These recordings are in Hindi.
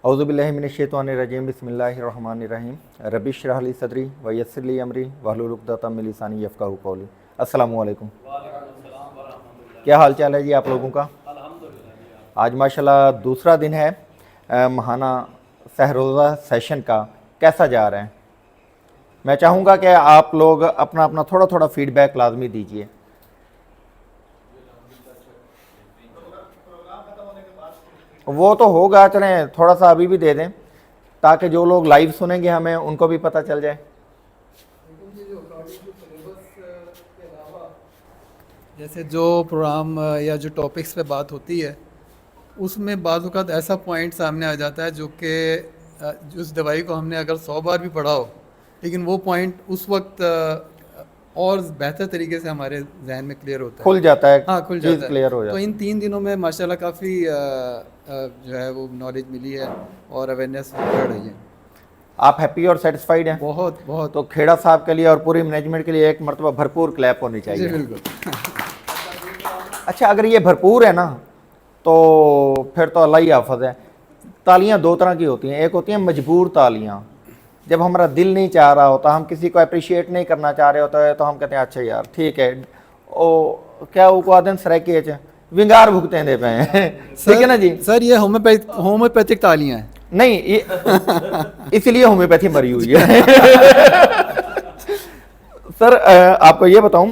औज़ुबिल्लाहि मिनश्शैतानिर्रजीम बिस्मिल्लाहिर्रहमानिर्रहीम रब्बि इश्रह ली सदरी व यस्सिर ली अमरी वहलुल उक़दतम मिन लिसानी यफ़क़हू क़ौली। अस्सलामु अलैकुम। क्या हाल चाल है जी आप लोगों का? आज माशाल्लाह दूसरा दिन है महाना सहरोज़ा सेशन का। कैसा जा रहा है? मैं चाहूँगा कि आप लोग अपना अपना थोड़ा थोड़ा फ़ीडबैक लाजमी दीजिए। वो तो होगा, चलें थोड़ा सा अभी भी दे दें ताकि जो लोग लाइव सुनेंगे हमें उनको भी पता चल जाए। जैसे जो प्रोग्राम या जो टॉपिक्स पे बात होती है उसमें बाज़ औक़ात ऐसा पॉइंट सामने आ जाता है जो कि उस दवाई को हमने अगर 100 बार भी पढ़ा हो लेकिन वो पॉइंट उस वक्त और बेहतर तरीके से हमारे जहन में क्लियर होता है, खुल जाता है। हाँ खुल चीज़ जाता क्लियर हो है। तो जाती है। इन 3 दिनों में माशाल्लाह काफ़ी जो है वो नॉलेज मिली है और अवेयरनेस बढ़ रही है। आप हैप्पी और सेटिस्फाइड हैं? बहुत बहुत। तो खेड़ा साहब के लिए और पूरी मैनेजमेंट के लिए एक मरतबा भरपूर क्लैप होनी जी चाहिए। बिल्कुल। अच्छा, अगर ये भरपूर है ना तो फिर तो अल्लाह ही हाफ़िज़ है। तालियां दो तरह की होती हैं, एक होती हैं मजबूर तालियां, जब हमारा दिल नहीं चाह रहा होता, हम किसी को अप्रिशिएट नहीं करना चाह रहे होते हैं तो हम कहते हैं अच्छा यार ठीक है ओ क्या वो आदन सराके विंगार भुगते दे पे हैं ठीक है ना जी। सर ये होम्योपैथिक तालियां हैं। नहीं ये इसलिए होम्योपैथी मरी हुई है सर आपको ये बताऊं,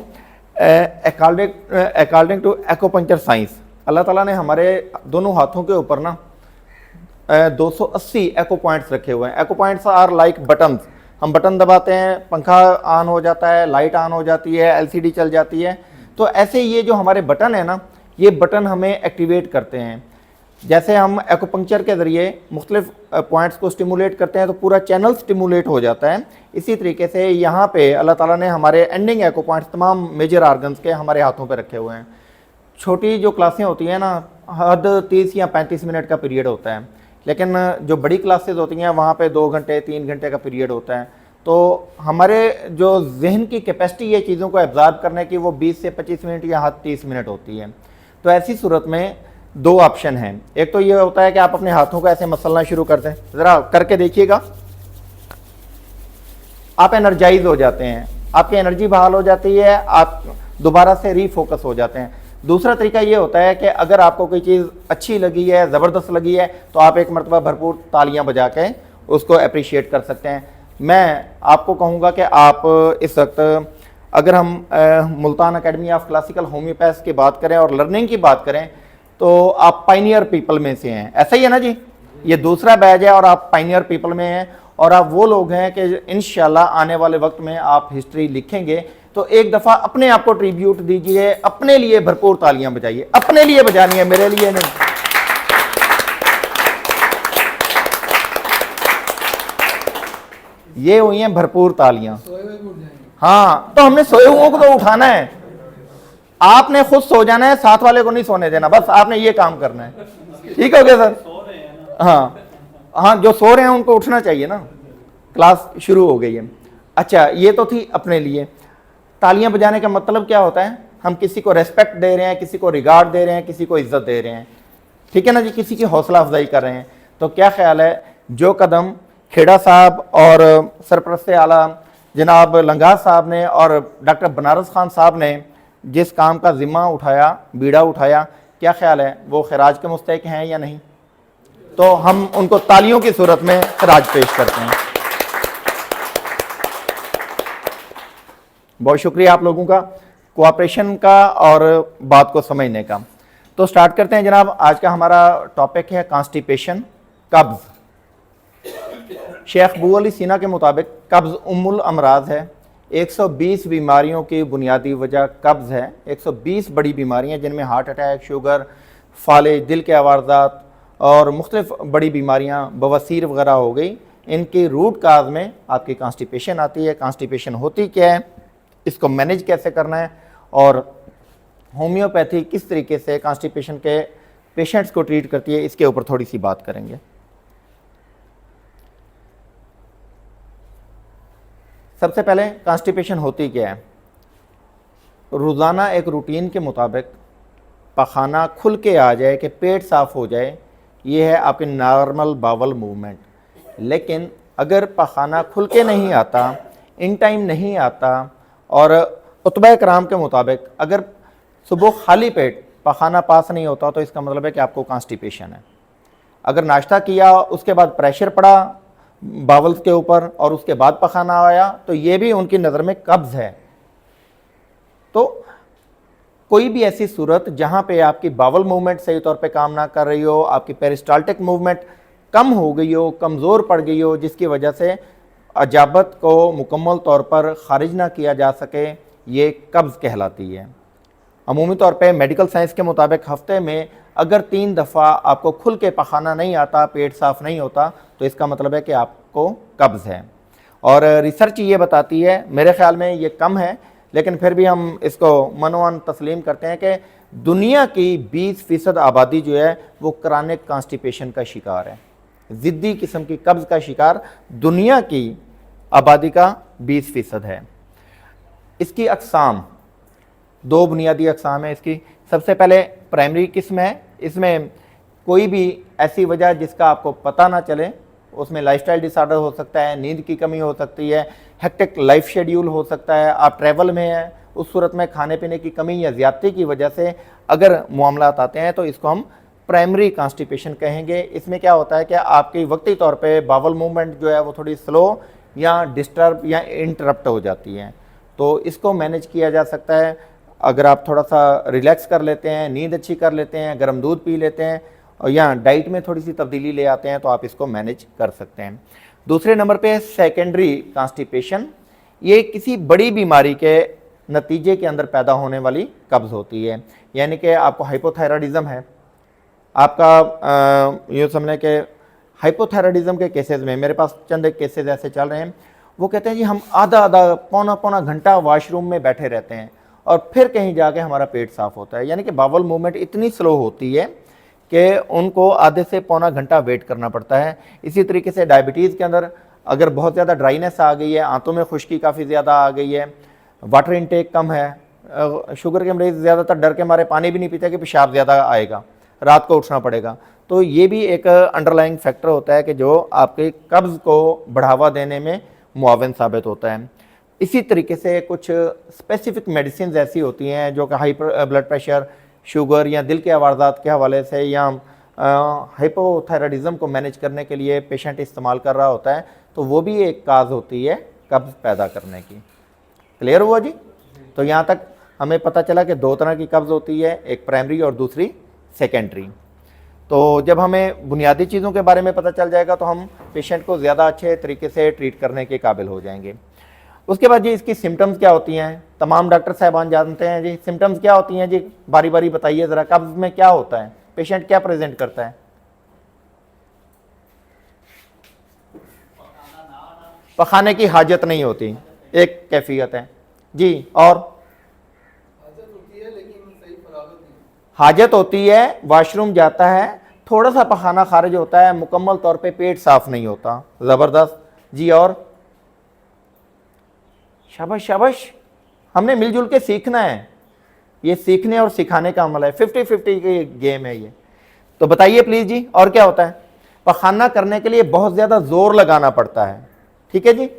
अकॉर्डिंग टू एक्यूपंक्चर साइंस अल्लाह ताला ने हमारे दोनों हाथों के ऊपर ना 280 एको पॉइंट्स रखे हुए हैं। एको पॉइंट्स आर लाइक बटन्स। हम बटन दबाते हैं, पंखा ऑन हो जाता है, लाइट ऑन हो जाती है, एलसीडी चल जाती है। तो ऐसे ये जो हमारे बटन है ना, ये बटन हमें एक्टिवेट करते हैं। जैसे हम एक्यूपंक्चर के ज़रिए मुख्तलिफ पॉइंट्स को स्टिमुलेट करते हैं तो पूरा चैनल स्टिमुलेट हो जाता है। इसी तरीके से यहाँ पे अल्लाह ताला ने हमारे एंडिंग एको पॉइंट्स तमाम मेजर आर्गन्स के हमारे हाथों पे रखे हुए हैं। छोटी जो क्लासें होती हैं ना, हद 30 या 35 मिनट का पीरियड होता है, लेकिन जो बड़ी क्लासेस होती हैं वहाँ पे 2 घंटे 3 घंटे का पीरियड होता है। तो हमारे जो जहन की कैपेसिटी है चीज़ों को एब्जॉर्ब करने की वो 20 से 25 मिनट या हद 30 मिनट होती है। तो ऐसी सूरत में 2 ऑप्शन हैं। एक तो ये होता है कि आप अपने हाथों को ऐसे मसलना शुरू कर दें, ज़रा करके देखिएगा, आप एनर्जाइज हो जाते हैं, आपकी एनर्जी बहाल हो जाती है, आप दोबारा से रीफोकस हो जाते हैं। दूसरा तरीका ये होता है कि अगर आपको कोई चीज़ अच्छी लगी है, ज़बरदस्त लगी है, तो आप एक मरतबा भरपूर तालियां बजा के उसको अप्रिशिएट कर सकते हैं। मैं आपको कहूँगा कि आप इस वक्त अगर हम Multan academy of classical homeopaths की बात करें और लर्निंग की बात करें तो आप पाइनियर पीपल में से हैं। ऐसा ही है ना जी? ये दूसरा बैच है और आप पाइनियर पीपल में हैं और आप वो लोग हैं कि इंशाल्लाह आने वाले वक्त में आप हिस्ट्री लिखेंगे। तो एक दफ़ा अपने आप को ट्रिब्यूट दीजिए, अपने लिए भरपूर तालियां बजाइए, अपने लिए बजानी है, मेरे लिए नहीं। ये हुई हैं भरपूर तालियां। हाँ, तो हमने सोए हुओं को तो उठाना है, आपने खुद सो जाना है, साथ वाले को नहीं सोने देना, बस आपने ये काम करना है। ठीक हो गया सर? हाँ हाँ, जो सो रहे हैं उनको उठना चाहिए ना, क्लास शुरू हो गई है। अच्छा, ये तो थी अपने लिए। तालियां बजाने का मतलब क्या होता है? हम किसी को रेस्पेक्ट दे रहे हैं, किसी को रिगार्ड दे रहे हैं, किसी को इज्जत दे रहे हैं, ठीक है ना जी, किसी की हौसला अफजाई कर रहे हैं। तो क्या ख्याल है जो कदम खेड़ा साहब और सरपरस्त आला जनाब लंगार साहब ने और डॉक्टर बनारस खान साहब ने जिस काम का जिम्मा उठाया, बीड़ा उठाया, क्या ख्याल है वो खिराज के मुस्तहिक हैं या नहीं? तो हम उनको तालियों की सूरत में खिराज पेश करते हैं। बहुत शुक्रिया आप लोगों का कोऑपरेशन का और बात को समझने का। तो स्टार्ट करते हैं जनाब। आज का हमारा टॉपिक है कॉन्स्टिपेशन, कब्ज़। शेख अबू अली सीना के मुताबिक कब्ज़ उम्मुल अमराज है। 120 बीमारियों की बुनियादी वजह कब्ज़ है। 120 बड़ी बीमारियां जिनमें हार्ट अटैक, शुगर, फालिज, दिल के अवारदात और मुख्तलिफ बड़ी बीमारियां, बवासीर वगैरह हो गई, इनकी रूट काज में आपकी कॉन्स्टिपेशन आती है। कॉन्स्टिपेशन होती क्या है, इसको मैनेज कैसे करना है और होम्योपैथी किस तरीके से कॉन्स्टिपेशन के पेशेंट्स को ट्रीट करती है, इसके ऊपर थोड़ी सी बात करेंगे। सबसे पहले कॉन्स्टिपेशन होती क्या है? रोज़ाना एक रूटीन के मुताबिक पखाना खुल के आ जाए कि पेट साफ़ हो जाए, ये है आपके नॉर्मल बावल मूवमेंट। लेकिन अगर पखाना खुल के नहीं आता, इन टाइम नहीं आता, और उतबा कराम के मुताबिक अगर सुबह खाली पेट पखाना पास नहीं होता तो इसका मतलब है कि आपको कॉन्स्टिपेशन है। अगर नाश्ता किया उसके बाद प्रेशर पड़ा बावल्स के ऊपर और उसके बाद पखाना आया तो ये भी उनकी नज़र में कब्ज़ है। तो कोई भी ऐसी सूरत जहाँ पे आपकी बावल मूवमेंट सही तौर पे काम ना कर रही हो, आपकी पेरिस्टाल्टिक मूवमेंट कम हो गई हो, कमज़ोर पड़ गई हो, जिसकी वजह से अजाबत को मुकम्मल तौर पर ख़ारिज ना किया जा सके, ये कब्ज़ कहलाती है। अमूमी तौर पे मेडिकल साइंस के मुताबिक हफ्ते में अगर 3 दफ़ा आपको खुल के पखाना नहीं आता, पेट साफ़ नहीं होता, तो इसका मतलब है कि आपको कब्ज़ है। और रिसर्च ये बताती है, मेरे ख़्याल में ये कम है लेकिन फिर भी हम इसको मनोवन तस्लीम करते हैं कि दुनिया की 20% आबादी जो है वो क्रॉनिक कॉन्स्टिपेशन का शिकार है। ज़िद्दी किस्म की कब्ज़ का शिकार दुनिया की आबादी का 20% है। इसकी अक़साम, 2 बुनियादी अक़साम है इसकी। सबसे पहले प्राइमरी किस्म है, इसमें कोई भी ऐसी वजह जिसका आपको पता ना चले, उसमें लाइफस्टाइल डिसऑर्डर हो सकता है, नींद की कमी हो सकती है, हेक्टिक लाइफ शेड्यूल हो सकता है, आप ट्रैवल में हैं, उस सूरत में खाने पीने की कमी या ज़्यादती की वजह से अगर मामलात आते हैं तो इसको हम प्राइमरी कॉन्स्टिपेशन कहेंगे। इसमें क्या होता है कि आपकी वक्ती तौर पे बावल मूवमेंट जो है वो थोड़ी स्लो या डिस्टर्ब या इंटरप्ट हो जाती है, तो इसको मैनेज किया जा सकता है। अगर आप थोड़ा सा रिलैक्स कर लेते हैं, नींद अच्छी कर लेते हैं, गर्म दूध पी लेते हैं और या डाइट में थोड़ी सी तब्दीली ले आते हैं तो आप इसको मैनेज कर सकते हैं। दूसरे नंबर पे है सेकेंडरी कॉन्स्टिपेशन। ये किसी बड़ी बीमारी के नतीजे के अंदर पैदा होने वाली कब्ज़ होती है, यानी कि आपको हाइपोथायराइडिज्म है, आपका यूँ समझ के हाइपोथायराइडिज्म के केसेस में मेरे पास चंद एक केसेस ऐसे चल रहे हैं, वो कहते हैं जी हम आधा पौना घंटा वॉशरूम में बैठे रहते हैं और फिर कहीं जाके हमारा पेट साफ़ होता है। यानी कि बावल मूवमेंट इतनी स्लो होती है कि उनको आधे से पौना घंटा वेट करना पड़ता है। इसी तरीके से डायबिटीज़ के अंदर अगर बहुत ज़्यादा ड्राइनेस आ गई है, आंतों में खुश्की काफ़ी ज़्यादा आ गई है, वाटर इनटेक कम है, शुगर के मरीज़ ज़्यादातर डर के मारे पानी भी नहीं पीते कि पेशाब ज़्यादा आएगा, रात को उठना पड़ेगा, तो ये भी एक अंडरलाइंग फैक्टर होता है कि जो आपके कब्ज़ को बढ़ावा देने में मुआविन साबित होता है। इसी तरीके से कुछ स्पेसिफिक मेडिसिन ऐसी होती हैं जो कि हाइपर ब्लड प्रेशर, शुगर या दिल के अवारदात के हवाले से या हाइपोथायराइडिज्म को मैनेज करने के लिए पेशेंट इस्तेमाल कर रहा होता है, तो वो भी एक काज होती है कब्ज़ पैदा करने की। क्लियर हुआ जी? तो यहाँ तक हमें पता चला कि 2 तरह की कब्ज़ होती है, एक प्राइमरी और दूसरी सेकेंडरी। तो जब हमें बुनियादी चीज़ों के बारे में पता चल जाएगा तो हम पेशेंट को ज़्यादा अच्छे तरीके से ट्रीट करने के काबिल हो जाएंगे। उसके बाद जी इसकी सिम्टम्स क्या होती हैं, तमाम डॉक्टर साहबान जानते हैं जी। सिम्टम्स क्या होती हैं जी, बारी बारी बताइए ज़रा, कब्ज़ में क्या होता है, पेशेंट क्या प्रेजेंट करता है? पखाने की हाजत नहीं होती, एक कैफियत है जी। और हाजत होती है, वॉशरूम जाता है, थोड़ा सा पखाना खारिज होता है, मुकम्मल तौर पे पेट साफ नहीं होता। ज़बरदस्त जी। और शाबाश शाबाश, हमने मिलजुल के सीखना है, ये सीखने और सिखाने का अमल है, 50-50 की गेम है ये। तो बताइए प्लीज़ जी, और क्या होता है? पखाना करने के लिए बहुत ज़्यादा ज़ोर लगाना पड़ता है, ठीक है जी।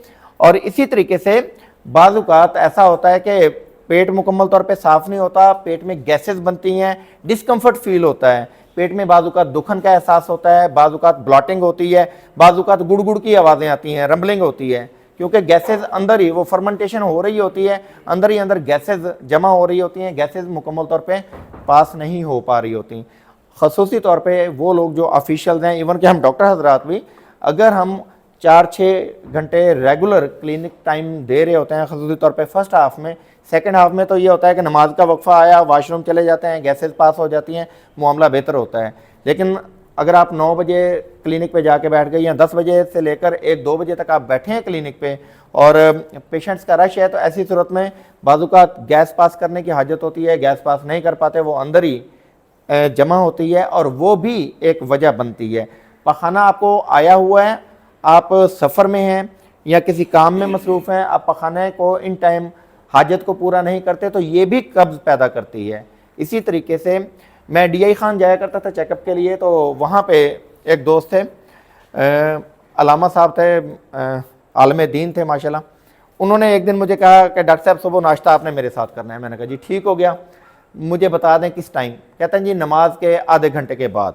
और इसी तरीके से बाज़ औक़ात ऐसा होता है कि पेट मुकम्मल तौर पे साफ़ नहीं होता, पेट में गैसेस बनती हैं, डिस्कम्फर्ट फील होता है, पेट में बाज़ औक़ात दुखन का एहसास होता है, बाज़ औक़ात ब्लॉटिंग होती है, बाज़ औक़ात गुड़ की आवाज़ें आती हैं, रंबलिंग होती है, क्योंकि गैसेज अंदर ही वो फर्मेंटेशन हो रही होती है, अंदर ही अंदर गैसेज जमा हो रही होती हैं, गैसेज मुकम्मल तौर पे पास नहीं हो पा रही होती। ख़ुसूसी तौर पे वो लोग जो ऑफिशियल्स हैं, इवन कि हम डॉक्टर हजरात भी, अगर हम 4-6 घंटे रेगुलर क्लिनिक टाइम दे रहे होते हैं, ख़ुसूसी तौर पे फर्स्ट हाफ में, सेकंड हाफ में तो ये होता है कि नमाज का वक्फा आया, वॉशरूम चले जाते हैं, गैसेज पास हो जाती हैं, मामला बेहतर होता है। लेकिन अगर आप 9 बजे क्लिनिक पे जाके बैठ गए या 10 बजे से लेकर 1-2 बजे तक आप बैठे हैं क्लिनिक पे और पेशेंट्स का रश है, तो ऐसी सूरत में बाज़ औक़ात गैस पास करने की हाजत होती है, गैस पास नहीं कर पाते, वो अंदर ही जमा होती है और वो भी एक वजह बनती है। पखाना आपको आया हुआ है, आप सफ़र में हैं या किसी काम में मसरूफ़ हैं, आप पखाने को इन टाइम हाजत को पूरा नहीं करते, तो ये भी कब्ज़ पैदा करती है। इसी तरीके से मैं DI खान जाया करता था चेकअप के लिए, तो वहाँ पे एक दोस्त थे, अलामा साहब थे, आलम दीन थे माशाल्लाह। उन्होंने एक दिन मुझे कहा कि डॉक्टर साहब सुबह नाश्ता आपने मेरे साथ करना है। मैंने कहा जी ठीक हो गया, मुझे बता दें किस टाइम। कहते हैं जी नमाज के आधे घंटे के बाद।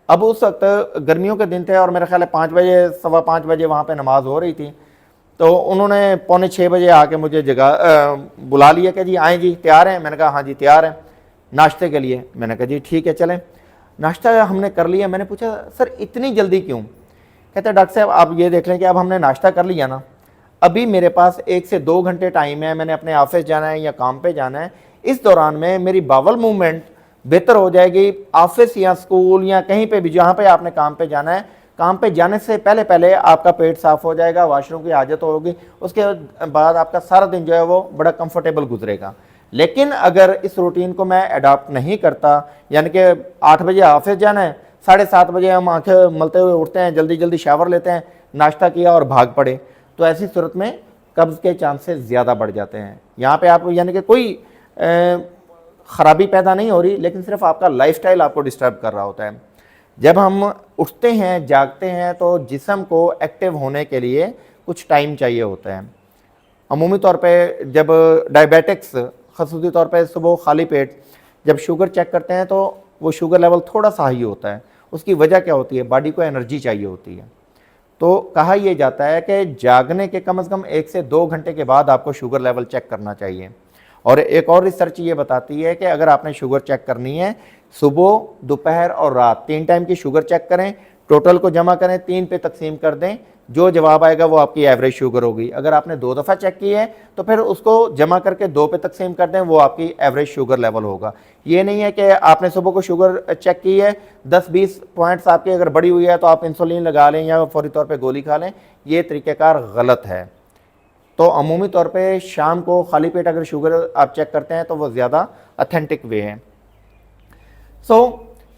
अब उस वक्त गर्मियों के दिन थे और मेरा ख्याल है 5 बजे 5:15 बजे वहाँ पे नमाज हो रही थी। तो उन्होंने 5:45 बजे आके मुझे बुला लिया कि जी आएँ जी, तैयार हैं? मैंने कहा हाँ जी तैयार हैं नाश्ते के लिए। मैंने कहा जी ठीक है चलें। नाश्ता हमने कर लिया। मैंने पूछा सर इतनी जल्दी क्यों? कहते डॉक्टर साहब आप ये देख लें कि अब हमने नाश्ता कर लिया ना, अभी मेरे पास 1 से 2 घंटे टाइम है, मैंने अपने ऑफिस जाना है या काम पे जाना है। इस दौरान में मेरी बावल मूवमेंट बेहतर हो जाएगी। ऑफिस या स्कूल या कहीं पे भी जहाँ पे आपने काम पे जाना है, काम पे जाने से पहले पहले आपका पेट साफ़ हो जाएगा, वॉशरूम की हाजत होगी, उसके बाद आपका सारा दिन जो है वो बड़ा कंफर्टेबल गुजरेगा। लेकिन अगर इस रूटीन को मैं अडॉप्ट नहीं करता, यानी कि 8 बजे ऑफिस जाना है, 7:30 बजे हम आंखें मलते हुए उठते हैं, जल्दी जल्दी शावर लेते हैं, नाश्ता किया और भाग पड़े, तो ऐसी सूरत में कब्ज़ के चांसेस ज़्यादा बढ़ जाते हैं। यहाँ पे आप यानी कि कोई ख़राबी पैदा नहीं हो रही, लेकिन सिर्फ आपका लाइफस्टाइल आपको डिस्टर्ब कर रहा होता है। जब हम उठते हैं जागते हैं तो जिस्म को एक्टिव होने के लिए कुछ टाइम चाहिए होता है। अमूमी तौर पे जब डायबिटिक्स ख़ुसूसी तौर पे सुबह खाली पेट जब शुगर चेक करते हैं तो वो शुगर लेवल थोड़ा सा हाई होता है। उसकी वजह क्या होती है? बॉडी को एनर्जी चाहिए होती है। तो कहा यह जाता है कि जागने के कम से कम 1 से 2 घंटे के बाद आपको शुगर लेवल चेक करना चाहिए। और एक और रिसर्च ये बताती है कि अगर आपने शुगर चेक करनी है, सुबह, दोपहर और रात 3 टाइम की शुगर चेक करें, टोटल को जमा करें, 3 पे तकसीम कर दें, जो जवाब आएगा वो आपकी एवरेज शुगर होगी। अगर आपने 2 दफ़ा चेक की है तो फिर उसको जमा करके 2 पे तकसीम कर दें, वो आपकी एवरेज शुगर लेवल होगा। ये नहीं है कि आपने सुबह को शुगर चेक की है, 10-20 पॉइंट्स आपकी अगर बढ़ी हुई है तो आप इंसुलिन लगा लें या फौरी तौर पे गोली खा लें, ये तरीक़ेकार गलत है। तो अमूमी तौर पे शाम को खाली पेट अगर शुगर आप चेक करते हैं तो वो ज़्यादा ऑथेंटिक वे है।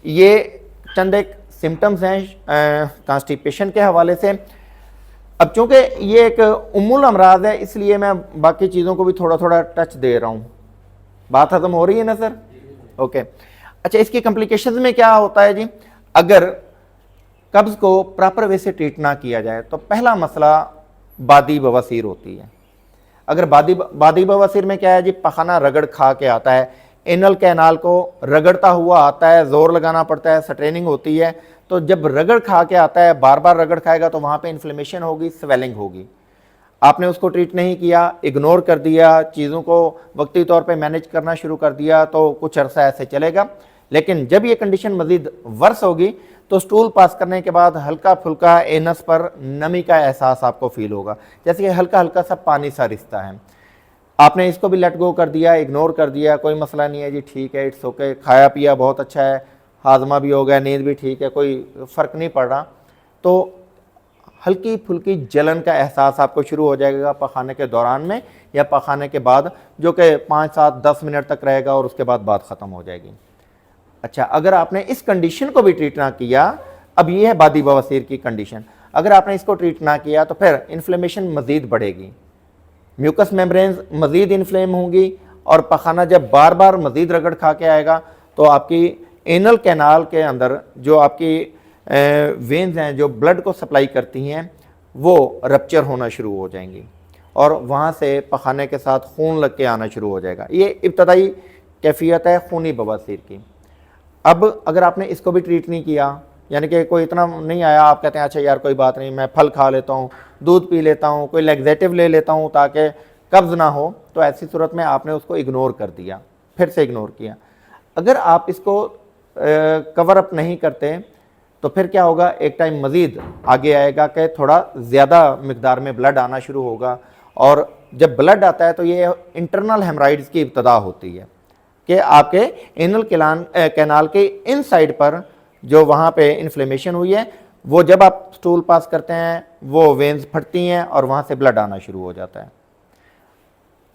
ये चंद एक सिम्टम्स हैं कॉन्स्टिपेशन के हवाले से। अब चूँकि ये एक उम्मुल अमराज है, इसलिए मैं बाकी चीज़ों को भी थोड़ा थोड़ा टच दे रहा हूँ। बात ख़त्म हो रही है ना सर? ओके। अच्छा, इसकी कॉम्प्लिकेशंस में क्या होता है जी? अगर कब्ज़ को प्रॉपर वे से ट्रीट ना किया जाए तो पहला मसला बादी बवासीर होती है। अगर बादी बवासीर में क्या है जी? पखाना रगड़ खा के आता है, एनल कैनाल को रगड़ता हुआ आता है, ज़ोर लगाना पड़ता है, स्ट्रेनिंग होती है। तो जब रगड़ खा के आता है, बार बार रगड़ खाएगा तो वहाँ पे इन्फ्लेमेशन होगी, स्वेलिंग होगी। आपने उसको ट्रीट नहीं किया, इग्नोर कर दिया, चीज़ों को वक्ती तौर पे मैनेज करना शुरू कर दिया तो कुछ अरसा ऐसे चलेगा। लेकिन जब ये कंडीशन मज़ीद वर्स होगी तो स्टूल पास करने के बाद हल्का फुल्का एनस पर नमी का एहसास आपको फील होगा, जैसे कि हल्का हल्का सा पानी सा रिश्ता है। आपने इसको भी लेट गो कर दिया, इग्नोर कर दिया, कोई मसला नहीं है जी, ठीक है, इट्स ओके, खाया पिया बहुत अच्छा है, हाजमा भी हो गया, नींद भी ठीक है, कोई फ़र्क नहीं पड़ रहा, तो हल्की फुल्की जलन का एहसास आपको शुरू हो जाएगा पखाने के दौरान में या पखाने के बाद, जो कि 5-7-10 मिनट तक रहेगा और उसके बाद बात ख़त्म हो जाएगी। अच्छा, अगर आपने इस कंडीशन को भी ट्रीट ना किया, अब ये है बादी बवासीर की कंडीशन, अगर आपने इसको ट्रीट ना किया तो फिर इन्फ्लेमेशन मज़ीद बढ़ेगी, म्यूकस मेम्ब्रेन्स मज़ीद इन्फ्लेम होंगी और पखाना जब बार बार मज़ीद रगड़ खा के आएगा तो आपकी एनल कैनाल के अंदर जो आपकी वेन्स हैं जो ब्लड को सप्लाई करती हैं वो रप्चर होना शुरू हो जाएंगी और वहाँ से पखाने के साथ खून लग के आना शुरू हो जाएगा। ये इब्तदाई कैफियत है खूनी बवासीर की। अब अगर आपने इसको भी ट्रीट नहीं किया, यानी कि कोई इतना नहीं आया, आप कहते हैं अच्छा यार कोई बात नहीं, मैं फल खा लेता हूँ, दूध पी लेता हूँ, कोई लैक्सेटिव ले लेता हूँ ताकि कब्ज़ ना हो, तो ऐसी सूरत में आपने उसको इग्नोर कर दिया, फिर से इग्नोर किया। अगर आप इसको कवर अप नहीं करते तो फिर क्या होगा, एक टाइम मज़ीद आगे आएगा कि थोड़ा ज़्यादा मिकदार में ब्लड आना शुरू होगा और जब ब्लड आता है तो ये इंटरनल हेमराइड्स की इब्तदा होती है कि आपके एनल कैनाल के इन साइड पर जो वहाँ पे इन्फ्लेमेशन हुई है वो जब आप स्टूल पास करते हैं वो वेन्स फटती हैं और वहाँ से ब्लड आना शुरू हो जाता है।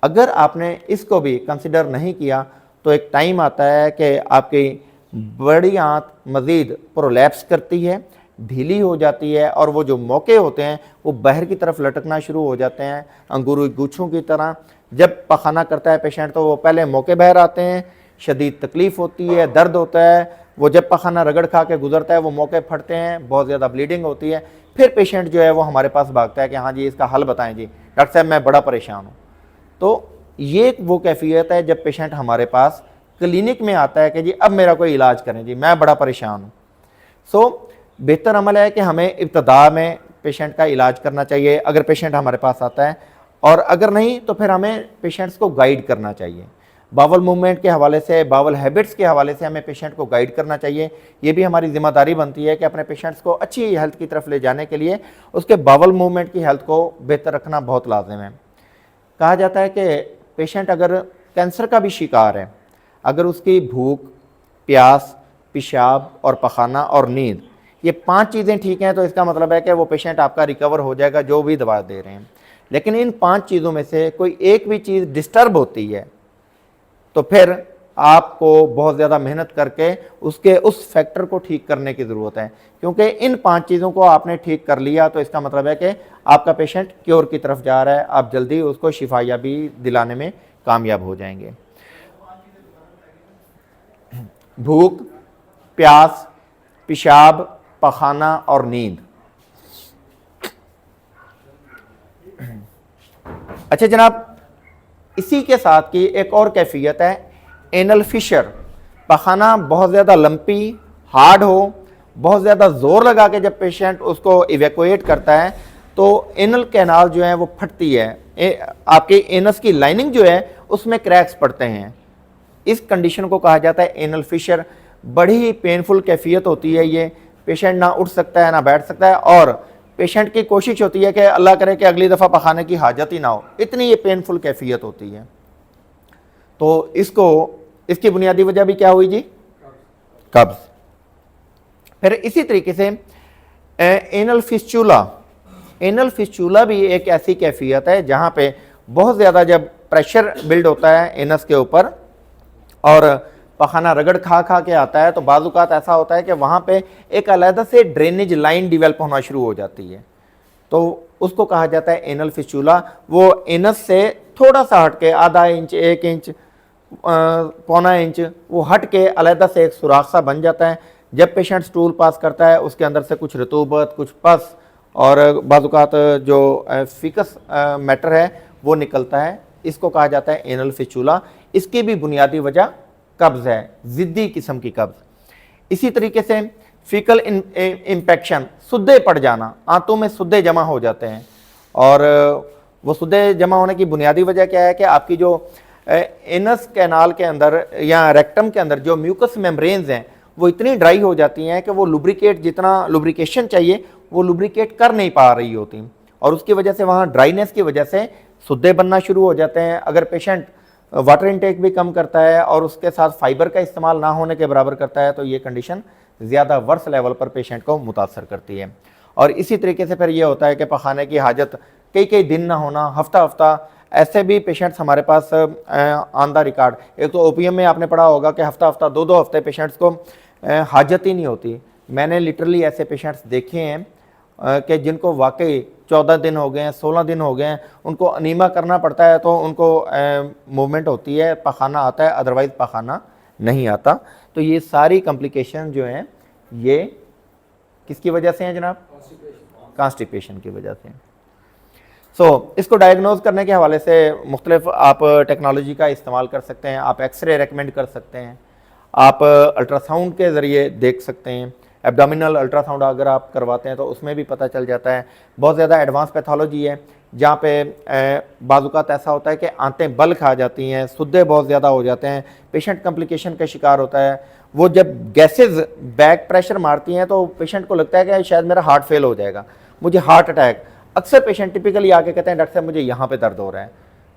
अगर आपने इसको भी कंसिडर नहीं किया तो एक टाइम आता है कि आपकी बड़ी आंत मज़ीद प्रोलैप्स करती है, ढीली हो जाती है और वो जो मौके होते हैं वो बाहर की तरफ लटकना शुरू हो जाते हैं अंगूरी गुच्छों की तरह। जब पखाना करता है पेशेंट तो वो पहले मौके बाहर आते हैं, शदीद तकलीफ़ होती है, दर्द होता है, वो जब पखाना रगड़ खा के गुजरता है वो मौके फटते हैं, बहुत ज़्यादा ब्लीडिंग होती है, फिर पेशेंट जो है वो हमारे पास भागता है कि हाँ जी इसका हल बताएं जी डॉक्टर साहब मैं बड़ा परेशान हूँ। तो ये वो कैफियत है जब पेशेंट हमारे पास क्लिनिक में आता है कि जी अब मेरा कोई इलाज करें जी, मैं बड़ा परेशान हूँ। सो बेहतर अमल है कि हमें इब्तदा में पेशेंट का इलाज करना चाहिए अगर पेशेंट हमारे पास आता है, और अगर नहीं तो फिर हमें पेशेंट्स को गाइड करना चाहिए। बावल मूवमेंट के हवाले से, बावल हैबिट्स के हवाले से हमें पेशेंट को गाइड करना चाहिए। ये भी हमारी जिम्मेदारी बनती है कि अपने पेशेंट्स को अच्छी हेल्थ की तरफ ले जाने के लिए उसके बावल मूवमेंट की हेल्थ को बेहतर रखना बहुत लाजिम है। कहा जाता है कि पेशेंट अगर कैंसर का भी शिकार है, अगर उसकी भूख, प्यास, पेशाब और पखाना और नींद ये 5 चीज़ें ठीक हैं तो इसका मतलब है कि वो पेशेंट आपका रिकवर हो जाएगा जो भी दवा दे रहे हैं। लेकिन इन 5 चीज़ों में से कोई एक भी चीज़ डिस्टर्ब होती है तो फिर आपको बहुत ज़्यादा मेहनत करके उसके उस फैक्टर को ठीक करने की ज़रूरत है, क्योंकि इन 5 चीज़ों को आपने ठीक कर लिया तो इसका मतलब है कि आपका पेशेंट क्योर की तरफ जा रहा है, आप जल्दी उसको शिफायाबी दिलाने में कामयाब हो जाएंगे। भूख, प्यास, पेशाब, पखाना और नींद। अच्छा जनाब, इसी के साथ की एक और कैफियत है एनल फिशर। पखाना बहुत ज़्यादा लंपी, हार्ड हो, बहुत ज़्यादा ज़ोर लगा के जब पेशेंट उसको इवैक्यूएट करता है तो एनल कैनाल जो है वो फटती है, आपके एनस की लाइनिंग जो है उसमें क्रैक्स पड़ते हैं। इस कंडीशन को कहा जाता है एनल फिशर। बड़ी ही पेनफुल कैफियत होती है ये, पेशेंट ना उठ सकता है ना बैठ सकता है, और पेशेंट की कोशिश होती है कि अल्लाह करे कि अगली दफ़ा पखाने की हाजत ही ना हो, इतनी ये पेनफुल कैफियत होती है। तो इसकी बुनियादी वजह भी क्या हुई जी? कब्ज़। फिर इसी तरीके से एनल फिस्चूला। एनल फिस्चूला भी एक ऐसी कैफियत है जहाँ पे बहुत ज़्यादा जब प्रेशर बिल्ड होता है एनस के ऊपर और पखाना रगड़ खा खा के आता है तो बाज़-औक़ात ऐसा होता है कि वहाँ पे एक अलग से ड्रेनेज लाइन डेवलप होना शुरू हो जाती है, तो उसको कहा जाता है एनल फिस्चूला। वो एनस से थोड़ा सा हट के आधा इंच, 1 इंच, पौना इंच वो हट के अलग से एक सुराख सा बन जाता है। जब पेशेंट स्टूल पास करता है उसके अंदर से कुछ रतूबत, कुछ पस और बाज़-औक़ात जो फिकस मैटर है वो निकलता है। इसको कहा जाता है एनल फिस्चूला। इसकी भी बुनियादी वजह कब्ज़ है, ज़िद्दी किस्म की कब्ज़। इसी तरीके से फीकल इन्फेक्शन, सुद्दे पड़ जाना, आंतों में सुद्दे जमा हो जाते हैं, और वो सुद्दे जमा होने की बुनियादी वजह क्या है कि आपकी जो एनस कैनाल के अंदर या रेक्टम के अंदर जो म्यूकस मेम्ब्रेन्स हैं वो इतनी ड्राई हो जाती हैं कि वो लुब्रिकेट, जितना लुब्रिकेशन चाहिए वो लुब्रिकेट कर नहीं पा रही होती, और उसकी वजह से वहाँ ड्राइनेस की वजह से सुद्दे बनना शुरू हो जाते हैं। अगर पेशेंट वाटर इनटेक भी कम करता है और उसके साथ फाइबर का इस्तेमाल ना होने के बराबर करता है तो ये कंडीशन ज़्यादा वर्स लेवल पर पेशेंट को मुतासर करती है। और इसी तरीके से फिर ये होता है कि पखाने की हाजत कई कई दिन ना होना, हफ्ता हफ्ता, ऐसे भी पेशेंट्स हमारे पास ऑन द रिकॉर्ड। एक तो ओपीएम में आपने पढ़ा होगा कि हफ्ता हफ्ता, 2-2 हफ्ते पेशेंट्स को हाजत ही नहीं होती। मैंने लिटरली ऐसे पेशेंट्स देखे हैं कि जिनको वाकई 14 दिन हो गए हैं, 16 दिन हो गए हैं, उनको अनीमा करना पड़ता है तो उनको मूवमेंट होती है, पखाना आता है, अदरवाइज़ पखाना नहीं आता। तो ये सारी कॉम्प्लिकेशन जो हैं ये किसकी वजह से हैं जनाब? कॉन्स्टिपेशन की वजह से। इसको डायग्नोज करने के हवाले से मुख्तलिफ आप टेक्नोलॉजी का इस्तेमाल कर सकते हैं। आप एक्सरे रेकमेंड कर सकते हैं, आप अल्ट्रासाउंड के ज़रिए देख सकते हैं। एब्डोमिनल अल्ट्रासाउंड अगर आप करवाते हैं तो उसमें भी पता चल जाता है। बहुत ज़्यादा एडवांस पैथोलॉजी है जहाँ पे बाज़-औक़ात ऐसा होता है कि आंतें बल खा जाती हैं, सुद्दे बहुत ज़्यादा हो जाते हैं, पेशेंट कॉम्प्लिकेशन का शिकार होता है। वो जब गैसेज बैक प्रेशर मारती हैं तो पेशेंट को लगता है कि शायद मेरा हार्ट फेल हो जाएगा, मुझे हार्ट अटैक। अक्सर पेशेंट टिपिकली आके कहते हैं डॉक्टर साहब मुझे यहाँ पे दर्द हो रहा है,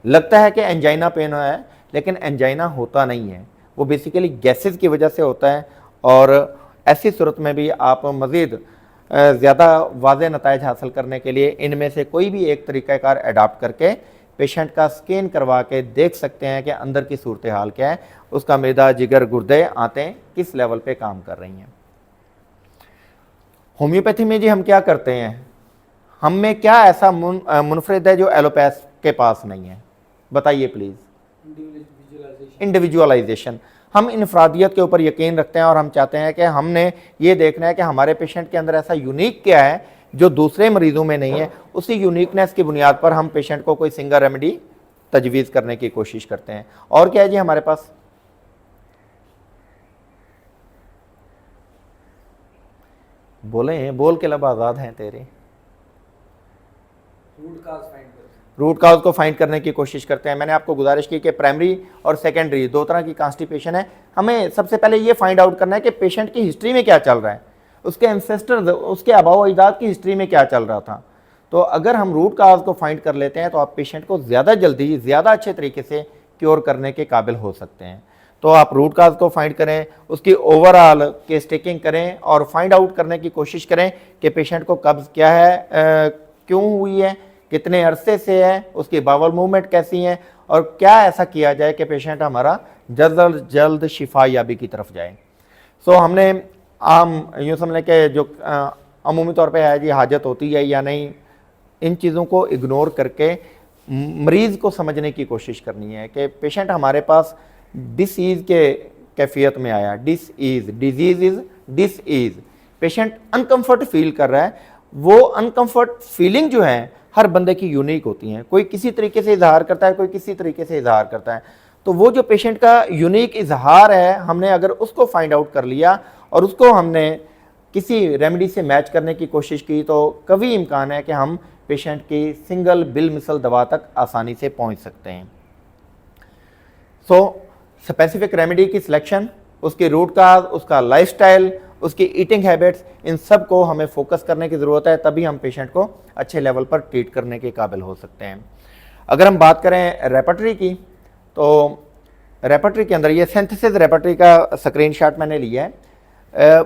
लगता है कि एंजाइना पेन है, लेकिन एंजाइना होता नहीं है, वो बेसिकली गैसेज की वजह से होता है। और ऐसी सूरत में भी आप मज़ीद ज़्यादा वाज़ेह नताइज हासिल करने के लिए इनमें से कोई भी एक तरीक़ाकार अडाप्ट करके पेशेंट का स्कैन करवा के देख सकते हैं कि अंदर की सूरत हाल क्या है, उसका मैदा, जिगर, गुर्दे, आंतें किस लेवल पे काम कर रही हैं। होम्योपैथी में जी हम क्या करते हैं, हम में क्या ऐसा मुनफरिद है जो एलोपैथ के पास नहीं है? बताइए प्लीज़। इंडिविजुअलाइजेशन। हम इनफरादियत के ऊपर यकीन रखते हैं और हम चाहते हैं कि हमने ये देखना है कि हमारे पेशेंट के अंदर ऐसा यूनिक क्या है जो दूसरे मरीजों में नहीं है। उसी यूनिकनेस की बुनियाद पर हम पेशेंट को कोई सिंगल रेमेडी तजवीज़ करने की कोशिश करते हैं। और क्या है जी हमारे पास? बोल के लब आज़ाद हैं तेरे। रूट काज को फाइंड करने की कोशिश करते हैं। मैंने आपको गुजारिश की कि प्राइमरी और सेकेंडरी दो तरह की कॉन्स्टिपेशन है। हमें सबसे पहले ये फाइंड आउट करना है कि पेशेंट की हिस्ट्री में क्या चल रहा है, उसके एंसेस्टर्स, उसके आबाओ अजदाद की हिस्ट्री में क्या चल रहा था। तो अगर हम रूट काज को फाइंड कर लेते हैं तो आप पेशेंट को ज़्यादा जल्दी, ज़्यादा अच्छे तरीके से क्योर करने के काबिल हो सकते हैं। तो आप रूट काज को फाइंड करें, उसकी ओवरऑल केस टेकिंग करें और फाइंड आउट करने की कोशिश करें कि पेशेंट को कब्ज़ क्या है, क्यों हुई है, कितने अरसे से है, उसकी बावल मूवमेंट कैसी है और क्या ऐसा किया जाए कि पेशेंट हमारा जल्द जल्द शिफा याबी की तरफ जाए। सो हमने आम यूँ समझ लें कि जो अमूमी तौर पे है जी हाजत होती है या नहीं, इन चीज़ों को इग्नोर करके मरीज़ को समझने की कोशिश करनी है कि पेशेंट हमारे पास डिसीज़ के कैफियत में आया। Disease is disease. Patient uncomfort feel कर रहा है। वो अनकम्फर्ट फीलिंग जो है हर बंदे की यूनिक होती हैं। कोई किसी तरीके से इजहार करता है, कोई किसी तरीके से इजहार करता है। तो वो जो पेशेंट का यूनिक इजहार है, हमने अगर उसको फाइंड आउट कर लिया और उसको हमने किसी रेमेडी से मैच करने की कोशिश की तो कभी इम्कान है कि हम पेशेंट की सिंगल बिल मिसल दवा तक आसानी से पहुंच सकते हैं। सो स्पेसिफिक रेमेडी की सिलेक्शन, उसके रूट काज, उसका लाइफस्टाइल, उसकी ईटिंग हैबिट्स, इन सब को हमें फोकस करने की ज़रूरत है, तभी हम पेशेंट को अच्छे लेवल पर ट्रीट करने के काबिल हो सकते हैं। अगर हम बात करें रेपर्टरी की, तो रेपर्टरी के अंदर ये सिंथेसिस रेपर्टरी का स्क्रीनशॉट मैंने लिया है।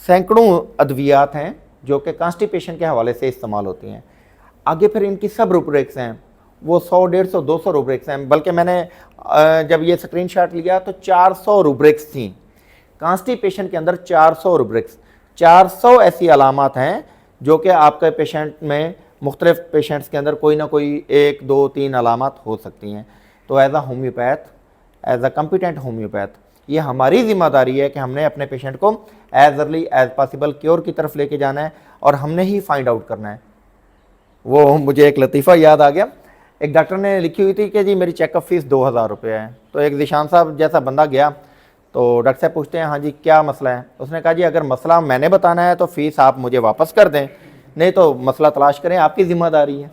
सैकड़ों अद्वियात हैं जो कि कॉन्स्टिपेशन के हवाले से इस्तेमाल होती हैं। आगे फिर इनकी सब रूब्रिक्स हैं, वो 100, 150, 200 रूब्रिक्स हैं। बल्कि मैंने जब ये स्क्रीनशॉट लिया तो 400 रूब्रिक्स थी कॉन्स्टिपेशन के अंदर। 400 रूब्रिक्स, 400 ऐसी अलामात हैं जो कि आपके पेशेंट में, मुख्तलिफ पेशेंट्स के अंदर कोई ना कोई 1, 2, 3 अलामात हो सकती हैं। तो as a homeopath, as a competent homeopath, ये हमारी ज़िम्मेदारी है कि हमने अपने पेशेंट को as early as possible cure की तरफ लेके जाना है और हमने ही फाइंड आउट करना है। वो मुझे एक लतीफ़ा याद आ गया। एक डॉक्टर ने लिखी हुई थी कि जी मेरी चेकअप फ़ीस 2000 रुपये है। तो एक जिशान साहब जैसा बंदा गया तो डॉक्टर साहब पूछते हैं, हाँ जी क्या मसला है? उसने कहा जी अगर मसला मैंने बताना है तो फ़ीस आप मुझे वापस कर दें, नहीं तो मसला तलाश करें, आपकी ज़िम्मेदारी है।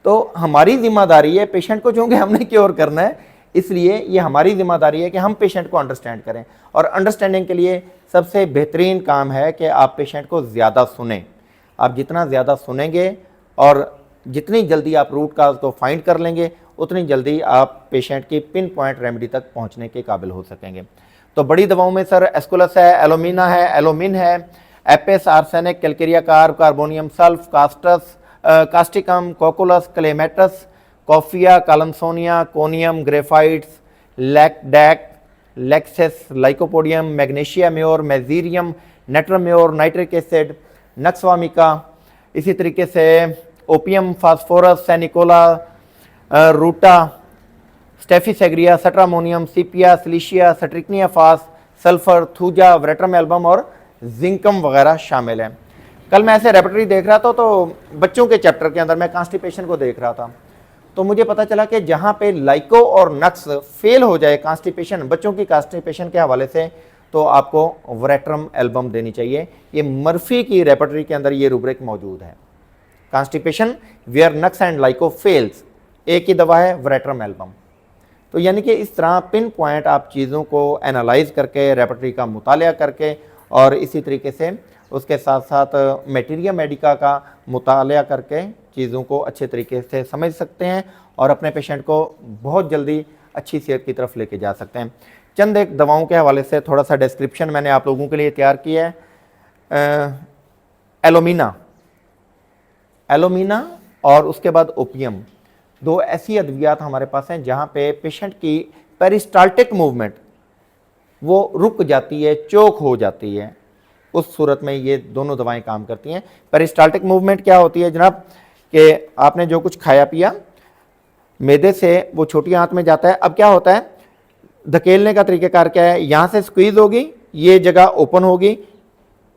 तो हमारी ज़िम्मेदारी है पेशेंट को, चूँकि हमने क्योर करना है, इसलिए ये हमारी ज़िम्मेदारी है कि हम पेशेंट को अंडरस्टैंड करें। और अंडरस्टैंडिंग के लिए सबसे बेहतरीन काम है कि आप पेशेंट को ज़्यादा सुनें। आप जितना ज़्यादा सुनेंगे और जितनी जल्दी आप रूट काज को फाइंड कर लेंगे, उतनी जल्दी आप पेशेंट की पिन पॉइंट रेमेडी तक पहुंचने के काबिल हो सकेंगे। तो बड़ी दवाओं में सर एस्कुलस है, एलोमिना है, एलोमिन है, Apis, arsenic, Calcarea carb, Carboneum sulph, Cactus, Causticum, Cocculus, Clematis, Coffea, कालमसोनिया, कोनियम, ग्रेफाइट्स, लैकडैक, Lachesis, Lycopodium, Magnesia mur, Mezereum, Natrum mur, nitric acid, Nux vomica, इसी तरीके से opium, phosphorus, Sanicula, Ruta, Staphysagria, Stramonium, Sepia, Silicea, Strychnia phos, sulphur, thuja, वेट्रम album और जिंकम वगैरह शामिल हैं। कल मैं ऐसे रेपर्टरी देख रहा था तो बच्चों के चैप्टर के अंदर मैं कॉन्स्टिपेशन को देख रहा था, तो मुझे पता चला कि जहाँ पे लाइको और नक्स फेल हो जाए कॉन्स्टिपेशन, बच्चों की कॉन्स्टिपेशन के हवाले से, तो आपको वेट्रम एल्बम देनी चाहिए। ये मर्फी की रेपर्टरी के अंदर ये रूब्रिक मौजूद है। Constipation where Nux and Lyco fails, एक ही दवा है वेट्रम एल्बम। तो यानी कि इस तरह पिन पॉइंट आप चीज़ों को एनालाइज करके, रेपर्टरी का मुतालिया करके और इसी तरीके से उसके साथ साथ मटेरिया मेडिका का मुतालिया करके चीज़ों को अच्छे तरीके से समझ सकते हैं और अपने पेशेंट को बहुत जल्दी अच्छी सेहत की तरफ लेके जा सकते हैं। चंद एक दवाओं के हवाले से थोड़ा सा डिस्क्रिप्शन मैंने आप लोगों के लिए तैयार किया है। एलोमिना और उसके बाद ओपियम, दो ऐसी अद्वियात हमारे पास हैं जहाँ पे पेशेंट की पेरिस्टाल्टिक मूवमेंट वो रुक जाती है, चोक हो जाती है। उस सूरत में ये दोनों दवाएं काम करती हैं। पेरिस्टाल्टिक मूवमेंट क्या होती है जनाब, कि आपने जो कुछ खाया पिया मैदे से वो छोटी आंत में जाता है। अब क्या होता है, धकेलने का तरीक़ाकार क्या है, यहाँ से स्क्वीज होगी, ये जगह ओपन होगी,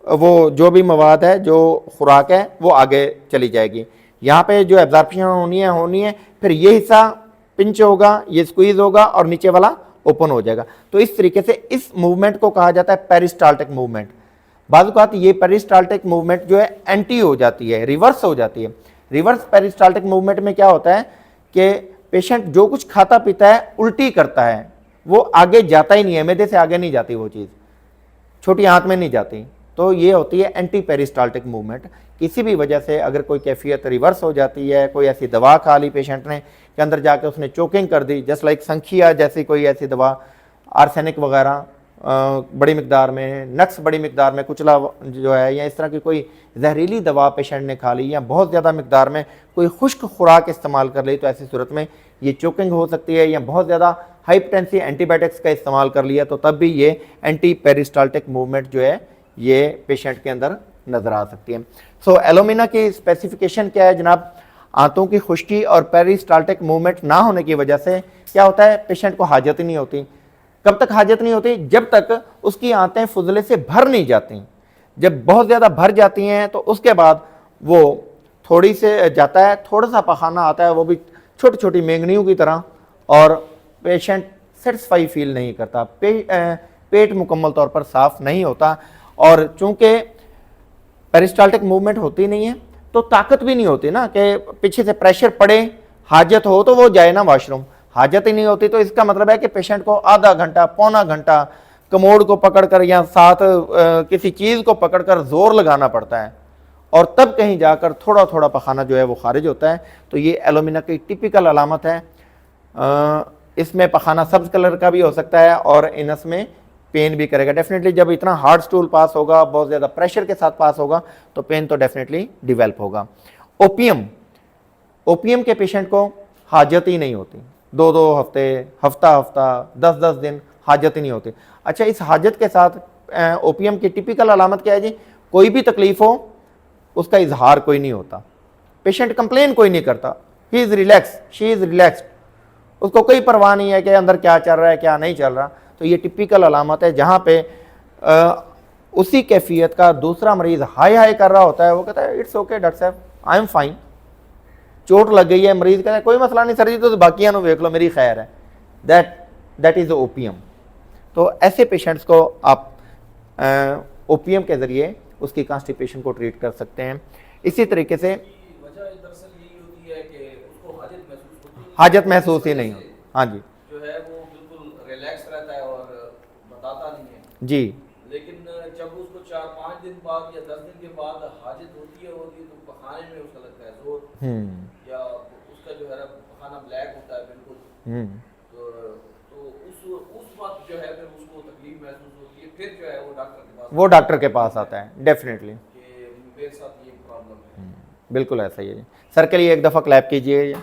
वो जो भी मवाद है, जो खुराक है, वो आगे चली जाएगी। यहाँ पे जो एब्जॉर्प्शन होनी है, फिर ये हिस्सा पिंच होगा, ये स्क्वीज होगा और नीचे वाला ओपन हो जाएगा। तो इस तरीके से इस मूवमेंट को कहा जाता है पेरिस्टाल्टिक मूवमेंट। बाज़ औक़ात ये पेरिस्टाल्टिक मूवमेंट जो है एंटी हो जाती है, रिवर्स हो जाती है। रिवर्स पेरिस्टाल्टिक मूवमेंट में क्या होता है कि पेशेंट जो कुछ खाता पीता है उल्टी करता है, वो आगे जाता ही नहीं है, मैदे से आगे नहीं जाती वो चीज़, छोटी आंत में नहीं जाती। तो ये होती है एंटी पेरिस्टाल्टिक मूवमेंट। किसी भी वजह से अगर कोई कैफियत रिवर्स हो जाती है, कोई ऐसी दवा खा ली पेशेंट ने के अंदर जाके उसने चोकिंग कर दी, जस्ट लाइक संखिया जैसी कोई ऐसी दवा, आर्सेनिक वगैरह बड़ी मिकदार में, नक्स बड़ी मिकदार में, कुचला जो है, या इस तरह की कोई जहरीली दवा पेशेंट ने खा ली, या बहुत ज़्यादा मिकदार में कोई खुश्क खुराक इस्तेमाल कर ली, तो ऐसी सूरत में ये चोकिंग हो सकती है। या बहुत ज़्यादा हाइपरटेंसिव एंटीबायोटिक्स का इस्तेमाल कर लिया, तो तब भी ये एंटी पेरिस्टाल्टिक मूवमेंट जो है ये पेशेंट के अंदर नज़र आ सकती है। सो एलोमिना की स्पेसिफिकेशन क्या है जनाब? आंतों की खुश्की और पेरिस्टाल्टिक मूवमेंट ना होने की वजह से क्या होता है, पेशेंट को हाजत ही नहीं होती। कब तक हाजत नहीं होती? जब तक उसकी आंतें फुजले से भर नहीं जाती। जब बहुत ज़्यादा भर जाती हैं तो उसके बाद वो थोड़ी से जाता है, थोड़ा सा पखाना आता है, वो भी छोटी छोटी मेंगनियों की तरह, और पेशेंट सेटिस्फाई फील नहीं करता, पेट मुकम्मल तौर पर साफ़ नहीं होता। और चूँकि पेरिस्टाल्टिक मूवमेंट होती नहीं है तो ताकत भी नहीं होती ना, कि पीछे से प्रेशर पड़े, हाजत हो तो वो जाए ना वॉशरूम, हाजत ही नहीं होती। तो इसका मतलब है कि पेशेंट को आधा घंटा, पौना घंटा कमोड को पकड़कर या साथ किसी चीज़ को पकड़कर जोर लगाना पड़ता है, और तब कहीं जाकर थोड़ा थोड़ा पखाना जो है वो खारिज होता है। तो ये एलोमिना की टिपिकल अलामत है। इसमें पखाना सब्ज कलर का भी हो सकता है और इनस में पेन भी करेगा डेफिनेटली। जब इतना हार्ड स्टूल पास होगा, बहुत ज़्यादा प्रेशर के साथ पास होगा, तो पेन तो डेफिनेटली डिवेल्प होगा। ओपियम के पेशेंट को हाजत ही नहीं होती, 2-2 हफ्ते, हफ्ता 10-10 दिन हाजत ही नहीं होती। अच्छा, इस हाजत के साथ ओपियम की टिपिकल अलामत क्या है जी? कोई भी तकलीफ हो उसका इजहार कोई नहीं होता, पेशेंट कंप्लेन कोई नहीं करता, he is relax, she is relaxed, उसको कोई परवाह नहीं है कि अंदर क्या चल रहा है क्या नहीं चल रहा। तो ये टिपिकल अलामत है जहाँ पे उसी कैफियत का दूसरा मरीज़ हाय हाय कर रहा होता है, वो कहता है इट्स ओके डॉक्टर साहब, आई एम फाइन। चोट लग गई है, मरीज़ कहता है कोई मसला नहीं सर जी, तो बाकियां वेख लो, मेरी खैर है। That is opium. तो ऐसे पेशेंट्स को आप ओपियम के ज़रिए उसकी कॉन्स्टिपेशन को ट्रीट कर सकते हैं। इसी तरीके से हाजत महसूस ही नहीं होती। हाँ जी, जो है वो बिल्कुल रिलैक्स रहता है और बताता नहीं है जी। लेकिन जब उसको 4-5 दिन बाद या 10 दिन के बाद हाजत होती है तो पखाने में उसका लगता है जोर, या उसका जो है ना पखाना ब्लैक होता है बिल्कुल। तो उस वक्त जो है फिर उसको तकलीफ महसूस होती है, फिर जो है वो डॉक्टर के पास आता है डेफिनेटली कि मेरे साथ ये प्रॉब्लम है। बिल्कुल ऐसा ही है। सर के लिए एक दफ़ा क्लैप कीजिए,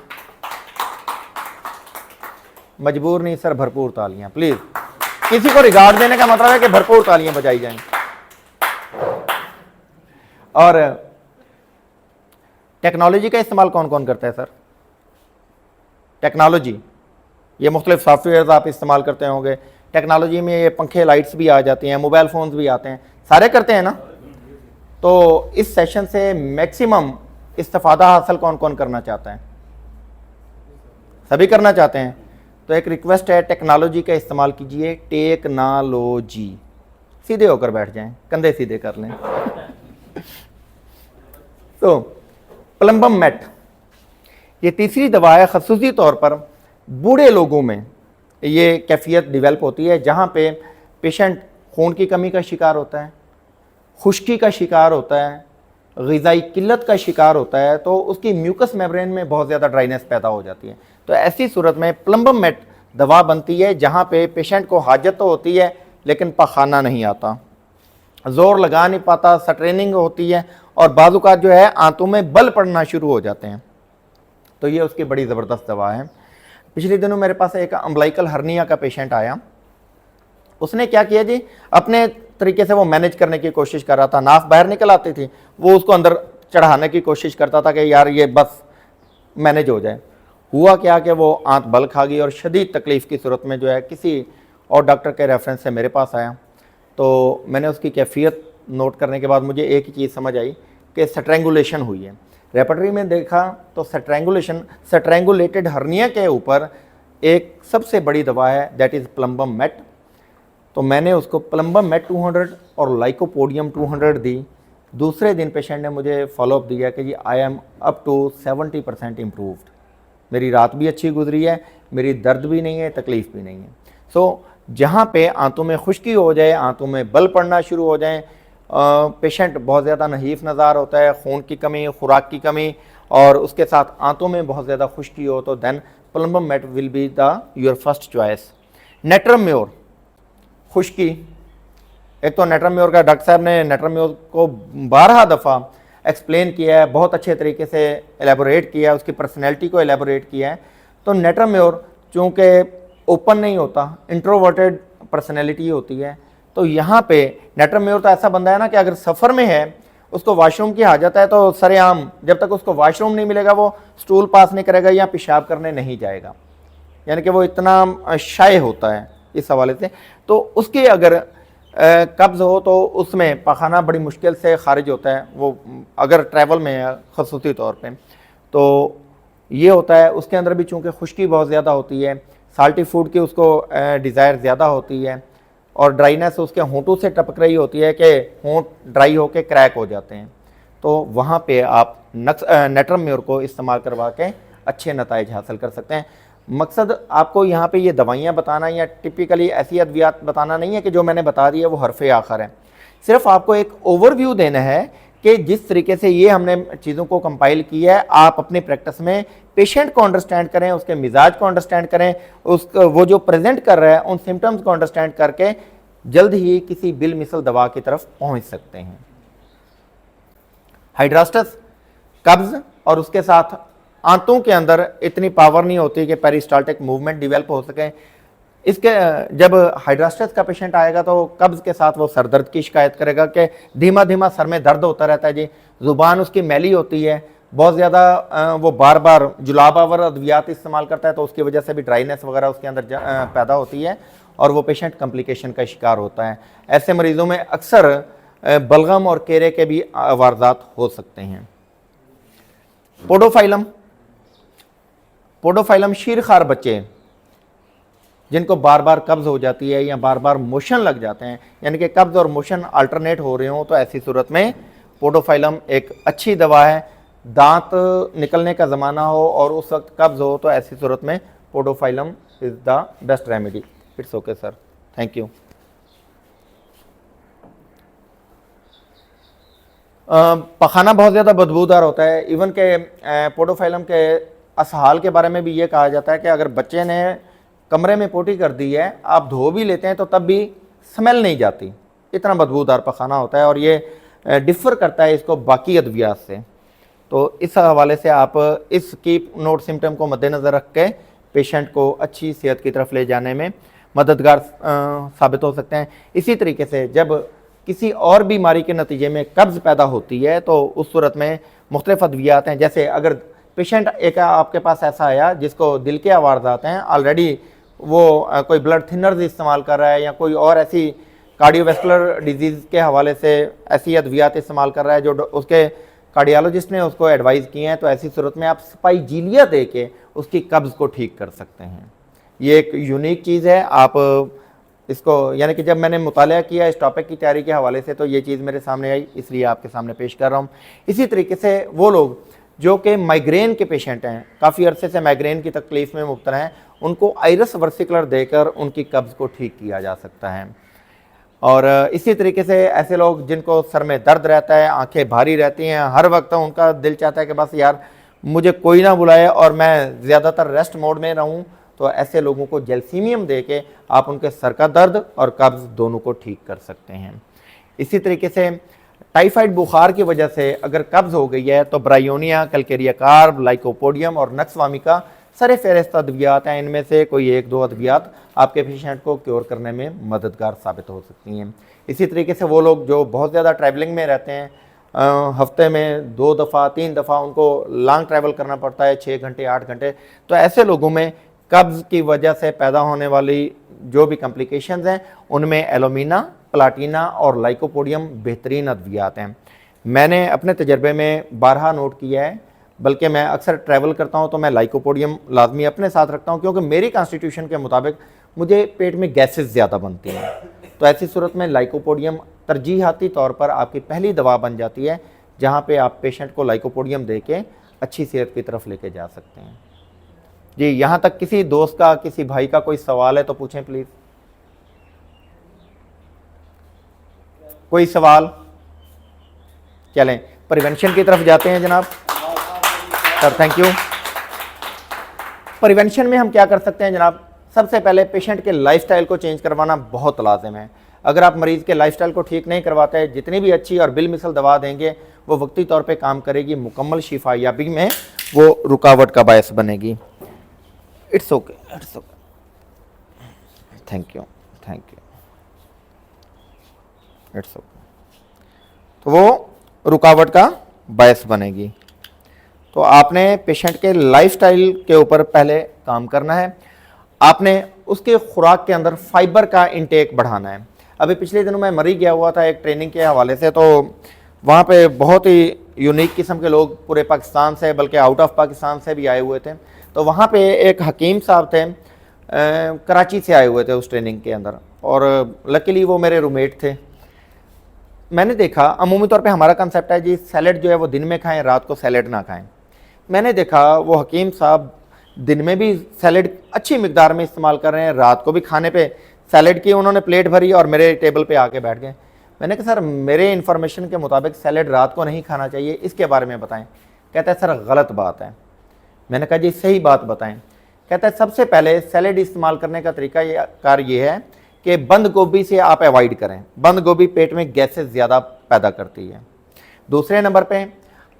मजबूर नहीं सर, भरपूर तालियां प्लीज़। किसी को रिगार्ड देने का मतलब है कि भरपूर तालियां बजाई जाएं। और टेक्नोलॉजी का इस्तेमाल कौन कौन करता है सर? टेक्नोलॉजी, ये मुख्तलिफ सॉफ्टवेयर आप इस्तेमाल करते होंगे। टेक्नोलॉजी में ये पंखे, लाइट्स भी आ जाती हैं, मोबाइल फ़ोन्स भी आते हैं, सारे करते हैं ना। तो इस सेशन से मैक्सिमम इस्तिफ़ादा हासिल कौन कौन करना चाहता है? सभी करना चाहते हैं। तो एक रिक्वेस्ट है, टेक्नोलॉजी का इस्तेमाल कीजिए। टेक्नोलॉजी, सीधे होकर बैठ जाएं, कंधे सीधे कर लें। तो प्लम्बम मेट, ये तीसरी दवा है। ख़ुसूसी तौर पर बूढ़े लोगों में ये कैफियत डिवेल्प होती है, जहाँ पे पेशेंट खून की कमी का शिकार होता है, खुश्की का शिकार होता है, ग़िज़ाई किल्लत का शिकार होता है, तो उसकी म्यूकस मेम्ब्रेन में बहुत ज़्यादा ड्राइनेस पैदा हो जाती है। तो ऐसी सूरत में प्लम्बम मेट दवा बनती है, जहाँ पे पेशेंट को हाजत तो होती है लेकिन पखाना नहीं आता, ज़ोर लगा नहीं पाता, स्ट्रेनिंग होती है, और बाज़-औक़ात जो है आंतों में बल पड़ना शुरू हो जाते हैं। तो ये उसकी बड़ी ज़बरदस्त दवा है। पिछले दिनों मेरे पास एक अम्बलाइकल हर्निया का पेशेंट आया। उसने क्या किया जी, अपने तरीके से वो मैनेज करने की कोशिश कर रहा था। नाफ बाहर निकल आती थी, वो उसको अंदर चढ़ाने की कोशिश करता था कि यार ये बस मैनेज हो जाए। हुआ क्या कि वो आंत बल खा गई और शदीद तकलीफ़ की सूरत में जो है किसी और डॉक्टर के रेफरेंस से मेरे पास आया। तो मैंने उसकी कैफियत नोट करने के बाद मुझे एक ही चीज़ समझ आई कि स्ट्रैंगुलेशन हुई है। रेपर्टरी में देखा तो स्ट्रैंगुलेटेड हर्निया के ऊपर एक सबसे बड़ी दवा है, दैट इज़ प्लम्बम मेट। तो मैंने उसको प्लम्बम मेट 200 और लाइकोपोडियम 200 दी। दूसरे दिन पेशेंट ने मुझे फॉलोअप दिया कि जी I am up to 70% improved. मेरी रात भी अच्छी गुजरी है, मेरी दर्द भी नहीं है, तकलीफ़ भी नहीं है। सो जहाँ पे आंतों में खुश्की हो जाए, आंतों में बल पड़ना शुरू हो जाए, पेशेंट बहुत ज़्यादा नहीफ नज़ार होता है, खून की कमी, खुराक की कमी, और उसके साथ आंतों में बहुत ज़्यादा खुश्की हो, तो then Plumbum met will be the your first choice. Natrum mur खुश्की, एक तो नेट्रम्योर का डॉक्टर साहब ने नेट्रम्योर को 12 दफ़ा एक्सप्लेन किया है, बहुत अच्छे तरीके से एलेबोरेट किया है, उसकी पर्सनैलिटी को एलेबोरेट किया है। तो नेट्रम्योर चूँकि ओपन नहीं होता, इंट्रोवर्टेड पर्सनैलिटी होती है, तो यहाँ पे नेट्रम्योर तो ऐसा बंदा है ना कि अगर सफ़र में है, उसको वॉशरूम की हाजत है, तो सरेआम जब तक उसको वॉशरूम नहीं मिलेगा वो स्टूल पास नहीं करेगा या पेशाब करने नहीं जाएगा, यानी कि वो इतना शाय होता है इस हवाले से। तो उसकी अगर कब्ज़ हो तो उसमें पखाना बड़ी मुश्किल से खारिज होता है, वो अगर ट्रैवल में है खसूसी तौर पे, तो ये होता है। उसके अंदर भी चूँकि खुश्की बहुत ज़्यादा होती है, साल्टी फूड की उसको डिज़ायर ज़्यादा होती है, और ड्राइनेस उसके होंठों से टपक रही होती है कि होंठ ड्राई होकर क्रैक हो जाते हैं। तो वहाँ पे आप नेट्रम्योर को इस्तेमाल करवा के अच्छे नताइज हासिल कर सकते हैं। मकसद आपको यहाँ पे ये दवाइयाँ बताना या टिपिकली ऐसी अद्वियात बताना नहीं है कि जो मैंने बता दी है वो हरफ़े आखिर है। सिर्फ आपको एक ओवरव्यू देना है कि जिस तरीके से ये हमने चीज़ों को कंपाइल किया है, आप अपनी प्रैक्टिस में पेशेंट को अंडरस्टैंड करें, उसके मिजाज को अंडरस्टैंड करें, वो जो प्रेजेंट कर रहा है उन सिम्टम्स को अंडरस्टैंड करके जल्द ही किसी बिल मिसल दवा की तरफ पहुँच सकते हैं। हाइड्रास्टस कब्ज़ और उसके साथ आंतों के अंदर इतनी पावर नहीं होती कि पेरिस्टाल्टिक मूवमेंट डेवलप हो सके। इसके जब हाइड्रास्टस का पेशेंट आएगा तो कब्ज़ के साथ वो सर दर्द की शिकायत करेगा कि धीमा धीमा सर में दर्द होता रहता है जी, ज़ुबान उसकी मैली होती है, बहुत ज़्यादा वो बार बार जुलाबावर अद्वियात इस्तेमाल करता है, तो उसकी वजह से भी ड्राइनेस वगैरह उसके अंदर पैदा होती है और वो पेशेंट कॉम्प्लिकेशन का शिकार होता है। ऐसे मरीज़ों में अक्सर बलगम और केरे के भी वारदात हो सकते हैं। पोडोफाइलम शीरखार बच्चे जिनको बार बार कब्ज़ हो जाती है या बार बार मोशन लग जाते हैं, यानी कि कब्ज़ और मोशन अल्टरनेट हो रहे हों, तो ऐसी सूरत में पोडोफाइलम एक अच्छी दवा है। दांत निकलने का ज़माना हो और उस वक्त कब्ज़ हो, तो ऐसी सूरत में Podophyllum is the best remedy. It's okay sir, thank you. पखाना बहुत ज़्यादा बदबूदार होता है। इवन के पोडोफाइलम के असहाल के बारे में भी ये कहा जाता है कि अगर बच्चे ने कमरे में पोटी कर दी है, आप धो भी लेते हैं तो तब भी स्मेल नहीं जाती, इतना बदबूदार पखाना होता है, और ये डिफ़र करता है इसको बाकी अद्वियात से। तो इस हवाले से आप इस कीप नोट सिम्टम को मद्देनज़र रख के पेशेंट को अच्छी सेहत की तरफ ले जाने में मददगार साबित हो सकते हैं। इसी तरीके से जब किसी और बीमारी के नतीजे में कब्ज़ पैदा होती है तो उस सूरत में मुख्तलिफ अद्वियात हैं। जैसे अगर पेशेंट एक आपके पास ऐसा आया जिसको दिल के वारदात हैं, ऑलरेडी वो कोई ब्लड थिनर्स इस्तेमाल कर रहा है या कोई और ऐसी कार्डियोवैस्कुलर डिजीज़ के हवाले से ऐसी अद्वियात इस्तेमाल कर रहा है जो उसके कार्डियोलॉजिस्ट ने उसको एडवाइज़ किए हैं, तो ऐसी सूरत में आप स्पाइजीलिया दे के उसकी कब्ज़ को ठीक कर सकते हैं। ये एक यूनिक चीज़ है। आप इसको, यानी कि जब मैंने मुताला किया इस टॉपिक की तैयारी के हवाले से, तो ये चीज़ मेरे सामने आई, इसलिए आपके सामने पेश कर रहा हूँ। इसी तरीके से वो लोग जो कि माइग्रेन के पेशेंट हैं, काफ़ी अरसे से माइग्रेन की तकलीफ़ में मुब्तला हैं, उनको आयरस वर्सिकुलर देकर उनकी कब्ज़ को ठीक किया जा सकता है। और इसी तरीके से ऐसे लोग जिनको सर में दर्द रहता है, आंखें भारी रहती हैं, हर वक्त उनका दिल चाहता है कि बस यार मुझे कोई ना बुलाए और मैं ज़्यादातर रेस्ट मोड में रहूं, तो ऐसे लोगों को जेल्सीमियम दे के आप उनके सर का दर्द और कब्ज़ दोनों को ठीक कर सकते हैं। इसी तरीके से टाइफाइड बुखार की वजह से अगर कब्ज़ हो गई है तो ब्रायोनिया, कैलकेरिया कार्ब, लाइकोपोडियम और नक्सवामिका सरे फहरिस्त अद्वियात हैं। इनमें से कोई एक दो अद्वियात आपके पेशेंट को क्योर करने में मददगार साबित हो सकती हैं। इसी तरीके से वो लोग जो बहुत ज़्यादा ट्रैवलिंग में रहते हैं, हफ्ते में 2 दफ़ा 3 दफ़ा उनको लॉन्ग ट्रैवल करना पड़ता है, 6 घंटे 8 घंटे, तो ऐसे लोगों में कब्ज़ की वजह से पैदा होने वाली जो भी कॉम्प्लिकेशंस हैं उनमें एलोमिना, प्लाटिना और लाइकोपोडियम बेहतरीन अद्वियात हैं। मैंने अपने तजर्बे में बारहा नोट किया है, बल्कि मैं अक्सर ट्रैवल करता हूं तो मैं लाइकोपोडियम लाजमी अपने साथ रखता हूं, क्योंकि मेरी कॉन्स्टिट्यूशन के मुताबिक मुझे पेट में गैसेस ज़्यादा बनती हैं। तो ऐसी सूरत में लाइकोपोडियम तरजीहाती तौर पर आपकी पहली दवा बन जाती है, जहां पे आप पेशेंट को लाइकोपोडियम दे के अच्छी सेहत की तरफ लेके जा सकते हैं। जी, यहाँ तक किसी दोस्त का, किसी भाई का कोई सवाल है तो पूछें प्लीज़। कोई सवाल? चलें प्रिवेंशन की तरफ जाते हैं जनाब। Sir thank you. प्रिवेंशन में हम क्या कर सकते हैं जनाब? सबसे पहले पेशेंट के लाइफस्टाइल को चेंज करवाना बहुत लाजिम है। अगर आप मरीज़ के लाइफस्टाइल को ठीक नहीं करवाते, जितनी भी अच्छी और बिलमिसल दवा देंगे वो वक्ती तौर पे काम करेगी, मुकम्मल शिफायाबी में वो रुकावट का बायस बनेगी। It's okay, it's okay, thank you, thank you, it's okay. तो वो रुकावट का बायस बनेगी। तो आपने पेशेंट के लाइफस्टाइल के ऊपर पहले काम करना है। आपने उसके खुराक के अंदर फाइबर का इंटेक बढ़ाना है। अभी पिछले दिनों मैं मरी गया हुआ था एक ट्रेनिंग के हवाले से, तो वहाँ पे बहुत ही यूनिक किस्म के लोग पूरे पाकिस्तान से, बल्कि आउट ऑफ पाकिस्तान से भी आए हुए थे। तो वहाँ पे एक हकीम साहब थे, कराची से आए हुए थे उस ट्रेनिंग के अंदर, और लकीली वो मेरे रूममेट थे। मैंने देखा, अमूमी तौर पे हमारा कंसेप्ट है जी सैलेड जो है वो दिन में खाएं, रात को सैलेड ना खाएं। मैंने देखा वो हकीम साहब दिन में भी सैलेड अच्छी मिकदार में इस्तेमाल कर रहे हैं, रात को भी खाने पे सैलेड की उन्होंने प्लेट भरी और मेरे टेबल पे आके बैठ गए। मैंने कहा सर मेरे इन्फॉर्मेशन के मुताबिक सैलेड रात को नहीं खाना चाहिए, इसके बारे में बताएं। कहता है सर गलत बात है। मैंने कहा जी सही बात बताएं। कहता है सबसे पहले सैलेड इस्तेमाल करने का तरीका ये है कि बंद गोभी से आप अवॉइड करें। बंद गोभी पेट में गैसेस ज़्यादा पैदा करती है। दूसरे नंबर पे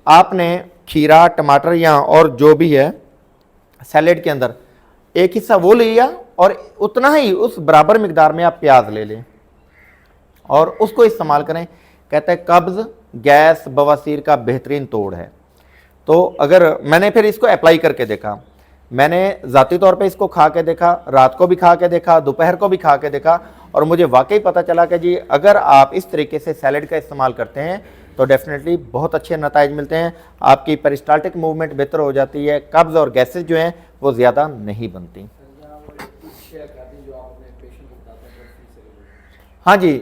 आपने खीरा, टमाटर या और जो भी है सैलेड के अंदर एक हिस्सा वो लिया और उतना ही उस बराबर मिकदार में आप प्याज ले लें और उसको इस्तेमाल करें। कहते हैं कब्ज़, गैस, बवासीर का बेहतरीन तोड़ है। तो अगर मैंने फिर इसको अप्लाई करके देखा, मैंने ज़ाती तौर पे इसको खा के देखा, रात को भी खा के देखा, दोपहर को भी खा के देखा, और मुझे वाकई पता चला कि जी अगर आप इस तरीके से सैलेड का इस्तेमाल करते हैं तो डेफिनेटली बहुत अच्छे नताइज मिलते हैं। आपकी पेरिस्टाल्टिक मूवमेंट बेहतर हो जाती है, कब्ज़ और गैसेस जो हैं वो ज़्यादा नहीं बनती। हाँ जी,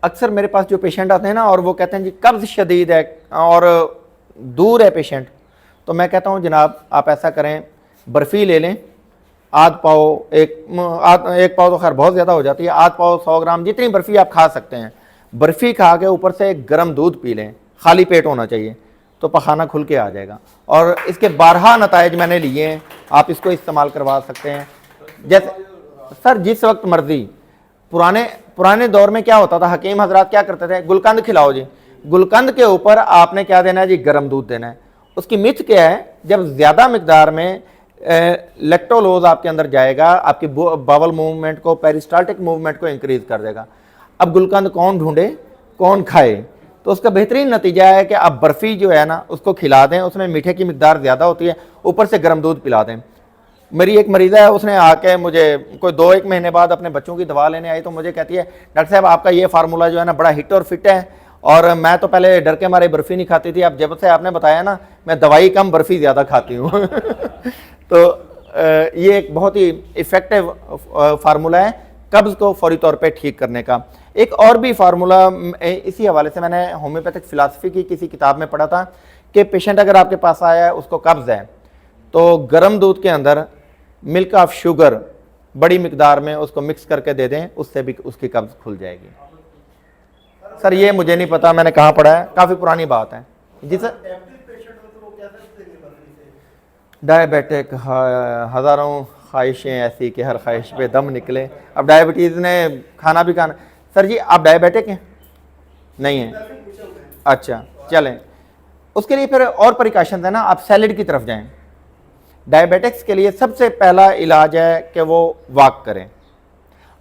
अक्सर मेरे पास जो पेशेंट आते हैं ना और वो कहते हैं जी कब्ज़ शदीद है और दूर है पेशेंट, तो मैं कहता हूँ जनाब आप ऐसा करें, बर्फ़ी ले लें, आध पाव, एक पाव तो खैर बहुत ज़्यादा हो जाती है, आध पाव 100 ग्राम, जितनी बर्फ़ी आप खा सकते हैं। बर्फ़ी खा के ऊपर से गर्म दूध पी लें, खाली पेट होना चाहिए, तो पखाना खुल के आ जाएगा। और इसके 12 नताइज मैंने लिए हैं, आप इसको इस्तेमाल करवा सकते हैं। जैसे सर जिस वक्त मर्जी, पुराने दौर में क्या होता था, हकीम हजरात क्या करते थे, गुलकंद खिलाओ जी, गुलकंद के ऊपर आपने क्या देना है जी, गर्म दूध देना है। उसकी मिथ क्या है, जब ज़्यादा मिकदार में लैक्टोलोज आपके अंदर जाएगा, आपकी बावल मूवमेंट को, पेरिस्टाल्टिक मूवमेंट को इंक्रीज कर देगा। अब गुलकंद कौन ढूंढे, कौन खाए? तो उसका बेहतरीन नतीजा है कि आप बर्फ़ी जो है ना उसको खिला दें, उसमें मीठे की मिकदार ज़्यादा होती है, ऊपर से गर्म दूध पिला दें। मेरी एक मरीज़ा है, उसने आके मुझे कोई 2-1 महीने बाद अपने बच्चों की दवा लेने आई, तो मुझे कहती है डॉक्टर साहब आपका ये फार्मूला जो है ना बड़ा हिट और फिट है, और मैं तो पहले डर के मारे बर्फ़ी नहीं खाती थी, अब जब से आपने बताया ना मैं दवाई कम बर्फ़ी ज़्यादा खाती हूँ। तो ये एक बहुत ही इफ़ेक्टिव फार्मूला है कब्ज़ को फौरी तौर पे ठीक करने का। एक और भी फार्मूला इसी हवाले से मैंने होम्योपैथिक फ़िलासफ़ी की किसी किताब में पढ़ा था कि पेशेंट अगर आपके पास आया है, उसको कब्ज़ है, तो गर्म दूध के अंदर मिल्क ऑफ शुगर बड़ी मिकदार में उसको मिक्स करके दे दें, उससे भी उसकी कब्ज़ खुल जाएगी। सर ये मुझे नहीं पता मैंने कहाँ पढ़ा है, काफ़ी पुरानी बात है जी सर। डायबिटिक हज़ारों ख्वाहिशें ऐसी कि हर ख्वाहिश पे दम निकले। अब डायबिटीज़ ने खाना भी खाना। सर जी आप डायबिटिक हैं? नहीं हैं? अच्छा चलें, उसके लिए फिर और प्रिकॉशंस है ना, आप सैलेड की तरफ जाएं। डायबिटिक्स के लिए सबसे पहला इलाज है कि वो वॉक करें।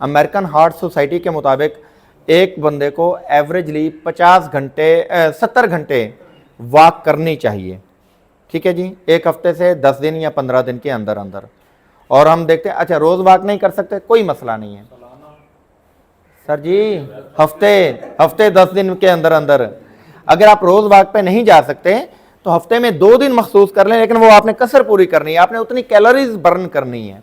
अमेरिकन हार्ट सोसाइटी के मुताबिक एक बंदे को एवरेजली 70 घंटे वॉक करनी चाहिए। ठीक है जी, एक हफ्ते से 10 दिन या 15 दिन के अंदर अंदर। और हम देखते हैं अच्छा रोज़ वॉक नहीं कर सकते, कोई मसला नहीं है सर जी, हफ्ते 10 दिन के अंदर अंदर अगर आप रोज़ वॉक पे नहीं जा सकते तो हफ्ते में 2 दिन मखसूस कर लें, लेकिन वो आपने कसर पूरी करनी है, आपने उतनी कैलोरीज बर्न करनी है,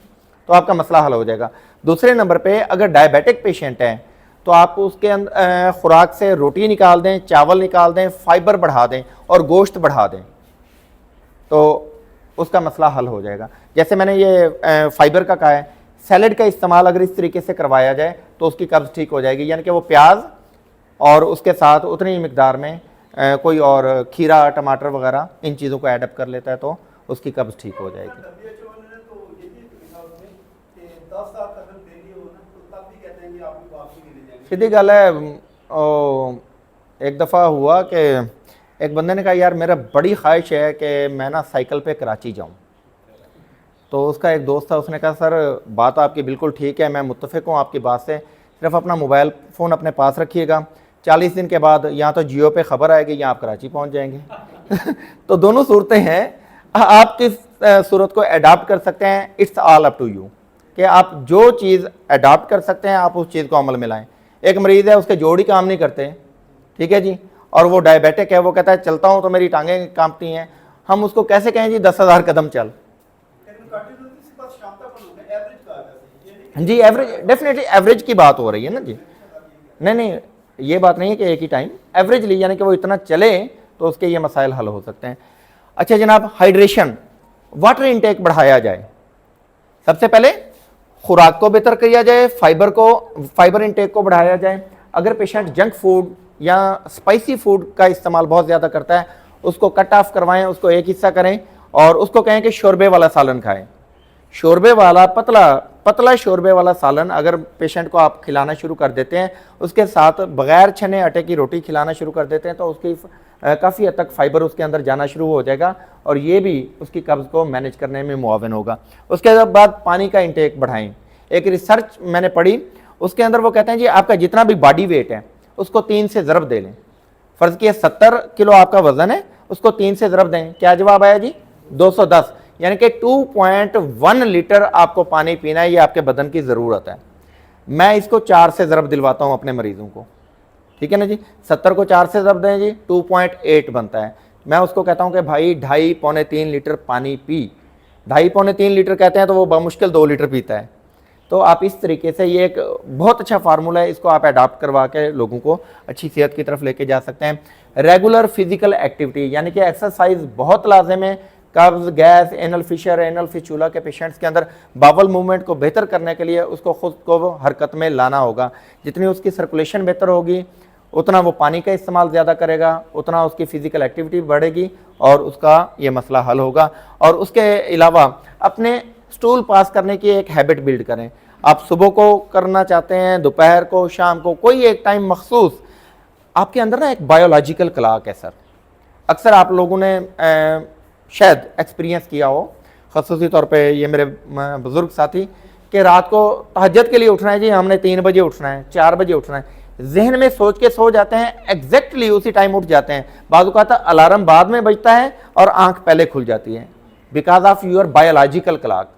तो आपका मसला हल हो जाएगा। दूसरे नंबर पे अगर डायबिटिक पेशेंट है तो आप उसके अंदर खुराक से रोटी निकाल दें, चावल निकाल दें, फाइबर बढ़ा दें और गोश्त बढ़ा दें, तो उसका मसला हल हो जाएगा। जैसे मैंने ये फाइबर का कहा है, सैलड का इस्तेमाल अगर इस तरीके से करवाया जाए तो उसकी कब्ज़ ठीक हो जाएगी, यानी कि वो प्याज और उसके साथ उतनी ही मिकदार में कोई और खीरा, टमाटर वगैरह इन चीज़ों को एडअप कर लेता है तो उसकी कब्ज़ ठीक हो जाएगी। सीधी गल है, एक दफ़ा हुआ कि एक बंदे ने कहा यार मेरा बड़ी ख्वाहिश है कि मैं ना साइकिल पे कराची जाऊं, तो उसका एक दोस्त था, उसने कहा सर बात आपकी बिल्कुल ठीक है, मैं मुत्तफ़िक हूँ आपकी बात से, सिर्फ अपना मोबाइल फ़ोन अपने पास रखिएगा, 40 दिन के बाद या तो जियो पे ख़बर आएगी या आप कराची पहुँच जाएंगे। तो दोनों सूरतें हैं, आप किस सूरत को अडाप्ट कर सकते हैं, it's all up to you, कि आप जो चीज़ अडाप्ट कर सकते हैं आप उस चीज़ को अमल में लाएँ। एक मरीज़ है उसके जोड़ ही काम नहीं करते, ठीक है जी, और वो डायबिटिक है, वो कहता है चलता हूँ तो मेरी टांगें कांपती हैं, हम उसको कैसे कहें जी 10,000 कदम चल। जी एवरेज, डेफिनेटली एवरेज की बात हो रही है ना जी, नहीं ये बात नहीं है कि एक ही टाइम, एवरेजली यानी कि वो इतना चले तो उसके ये मसाइल हल हो सकते हैं। अच्छा जनाब, हाइड्रेशन, वाटर इनटेक बढ़ाया जाए, सबसे पहले खुराक को बेहतर किया जाए, फाइबर इनटेक को बढ़ाया जाए। अगर पेशेंट जंक फूड या स्पाइसी फूड का इस्तेमाल बहुत ज़्यादा करता है उसको कट ऑफ करवाएं, उसको एक हिस्सा करें और उसको कहें कि शोरबे वाला सालन खाएं। शोरबे वाला पतला शोरबे वाला सालन अगर पेशेंट को आप खिलाना शुरू कर देते हैं, उसके साथ बगैर छने आटे की रोटी खिलाना शुरू कर देते हैं, तो उसकी काफ़ी हद तक फाइबर उसके अंदर जाना शुरू हो जाएगा और ये भी उसकी कब्ज़ को मैनेज करने में मुआविन होगा। उसके बाद पानी का इंटेक बढ़ाएं। एक रिसर्च मैंने पढ़ी, उसके अंदर वो कहते हैं जी आपका जितना भी बॉडी वेट है उसको 3 से ज़रब दे लें। फ़र्ज़ किया 70 किलो आपका वज़न है, उसको 3 से ज़रब दें, क्या जवाब आया जी 210, यानी कि 2.1 लीटर आपको पानी पीना है, ये आपके बदन की ज़रूरत है। मैं इसको 4 से ज़रब दिलवाता हूँ अपने मरीज़ों को, ठीक है ना जी, 70 को 4 से ज़रब दें जी 2.8 बनता है। मैं उसको कहता हूँ कि भाई 2.5-3 लीटर पानी पी, 2.5-3 लीटर कहते हैं तो वो बामुश्किल 2 लीटर पीता है। तो आप इस तरीके से, ये एक बहुत अच्छा फार्मूला है, इसको आप अडॉप्ट करवा के लोगों को अच्छी सेहत की तरफ लेके जा सकते हैं। रेगुलर फिजिकल एक्टिविटी यानी कि एक्सरसाइज बहुत लाजिम है। कब्ज़, गैस, एनल फिशर, एनल फिचूला के पेशेंट्स के अंदर बावल मूवमेंट को बेहतर करने के लिए उसको खुद को हरकत में लाना होगा। जितनी उसकी सर्कुलेशन बेहतर होगी उतना वो पानी का इस्तेमाल ज़्यादा करेगा, उतना उसकी फ़िज़िकल एक्टिविटी बढ़ेगी और उसका ये मसला हल होगा। और उसके अलावा अपने स्टूल पास करने की एक हैबिट बिल्ड करें। आप सुबह को करना चाहते हैं, दोपहर को, शाम को, कोई एक टाइम मखसूस। आपके अंदर ना एक बायोलॉजिकल क्लॉक है सर, अक्सर आप लोगों ने शायद एक्सपीरियंस किया हो, ख़ुसूसी तौर पे ये मेरे बुज़ुर्ग साथी, कि रात को तहज्जुद के लिए उठना है जी, हमने 3 बजे उठना है, 4 बजे उठना है, जहन में सोच के सो जाते हैं, एग्जैक्टली उसी टाइम उठ जाते हैं। बाज़ औक़ात अलार्म बाद में बजता है और आँख पहले खुल जाती है, because of your biological clock.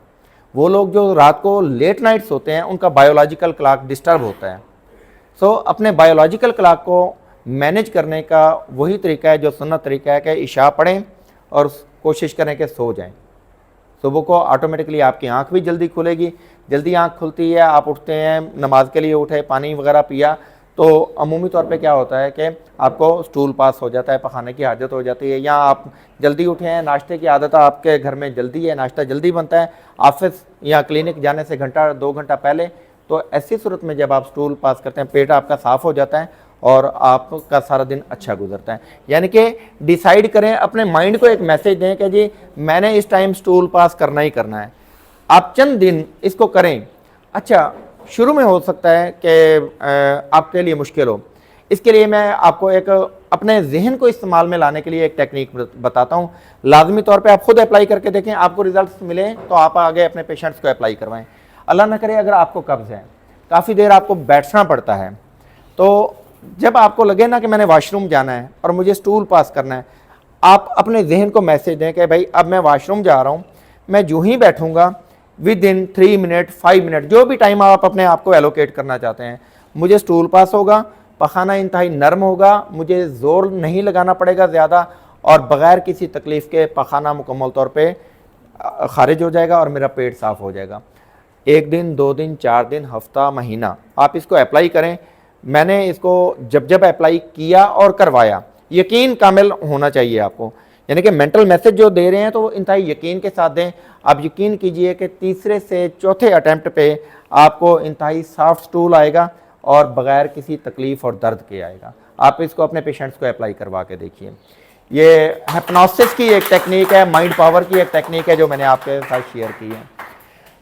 वो लोग जो रात को लेट नाइट सोते हैं उनका बायोलॉजिकल क्लॉक डिस्टर्ब होता है। सो अपने बायोलॉजिकल क्लॉक को मैनेज करने का वही तरीका है जो सुन्नत तरीका है कि इशा पढ़ें और कोशिश करें कि सो जाएं। सुबह को ऑटोमेटिकली आपकी आंख भी जल्दी खुलेगी, जल्दी आंख खुलती है, आप उठते हैं, नमाज के लिए उठे, पानी वगैरह पिया, तो अमूमी तौर पे क्या होता है कि आपको स्टूल पास हो जाता है, पखाने की आदत हो जाती है, या आप जल्दी उठे हैं, नाश्ते की आदत आपके घर में जल्दी है, नाश्ता जल्दी बनता है, ऑफिस या क्लिनिक जाने से घंटा 2 घंटा पहले, तो ऐसी सूरत में जब आप स्टूल पास करते हैं पेट आपका साफ़ हो जाता है और आपका सारा दिन अच्छा गुजरता है। यानी कि डिसाइड करें, अपने माइंड को एक मैसेज दें कि जी मैंने इस टाइम स्टूल पास करना ही करना है। आप चंद दिन इसको करें। अच्छा, शुरू में हो सकता है कि आपके लिए मुश्किल हो, इसके लिए मैं आपको एक अपने जहन को इस्तेमाल में लाने के लिए एक टेक्निक बताता हूँ। लाजमी तौर पे आप खुद अप्लाई करके देखें, आपको रिजल्ट्स मिले तो आप आगे अपने पेशेंट्स को अप्लाई करवाएं। अल्लाह ना करे अगर आपको कब्ज़ है, काफ़ी देर आपको बैठना पड़ता है, तो जब आपको लगे ना कि मैंने वाशरूम जाना है और मुझे स्टूल पास करना है, आप अपने जहन को मैसेज दें कि भाई अब मैं वाशरूम जा रहा हूँ, मैं यूँ ही बैठूँगा, विद इन 3 मिनट 5 मिनट, जो भी टाइम आप अपने आप को एलोकेट करना चाहते हैं, मुझे स्टूल पास होगा, पखाना इंतहाई नरम होगा, मुझे ज़ोर नहीं लगाना पड़ेगा ज़्यादा, और बग़ैर किसी तकलीफ़ के पखाना मुकम्मल तौर पे खारिज हो जाएगा और मेरा पेट साफ़ हो जाएगा। 1 दिन 2 दिन 4 दिन हफ्ता महीना आप इसको अप्लाई करें। मैंने इसको जब जब अप्लाई किया और करवाया, यकीन कामिल होना चाहिए आपको, यानी कि मेंटल मैसेज जो दे रहे हैं तो वो इंतहाई यकीन के साथ दें। आप यकीन कीजिए कि तीसरे से चौथे अटैम्प्ट पे आपको इंतहाई सॉफ्ट स्टूल आएगा और बग़ैर किसी तकलीफ़ और दर्द के आएगा। आप इसको अपने पेशेंट्स को अप्लाई करवा के देखिए। ये हिप्नोसिस की एक टेक्निक है, माइंड पावर की एक टेक्निक है जो मैंने आपके साथ शेयर की है।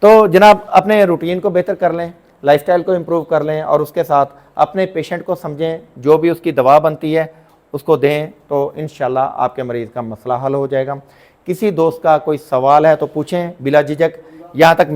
तो जनाब अपने रूटीन को बेहतर कर लें, लाइफस्टाइल को इम्प्रूव कर लें और उसके साथ अपने पेशेंट को समझें, जो भी उसकी दवा बनती है उसको दें, तो इंशाल्लाह आपके मरीज़ का मसला हल हो जाएगा। किसी दोस्त का कोई सवाल है तो पूछें बिला झिझक। यहाँ तक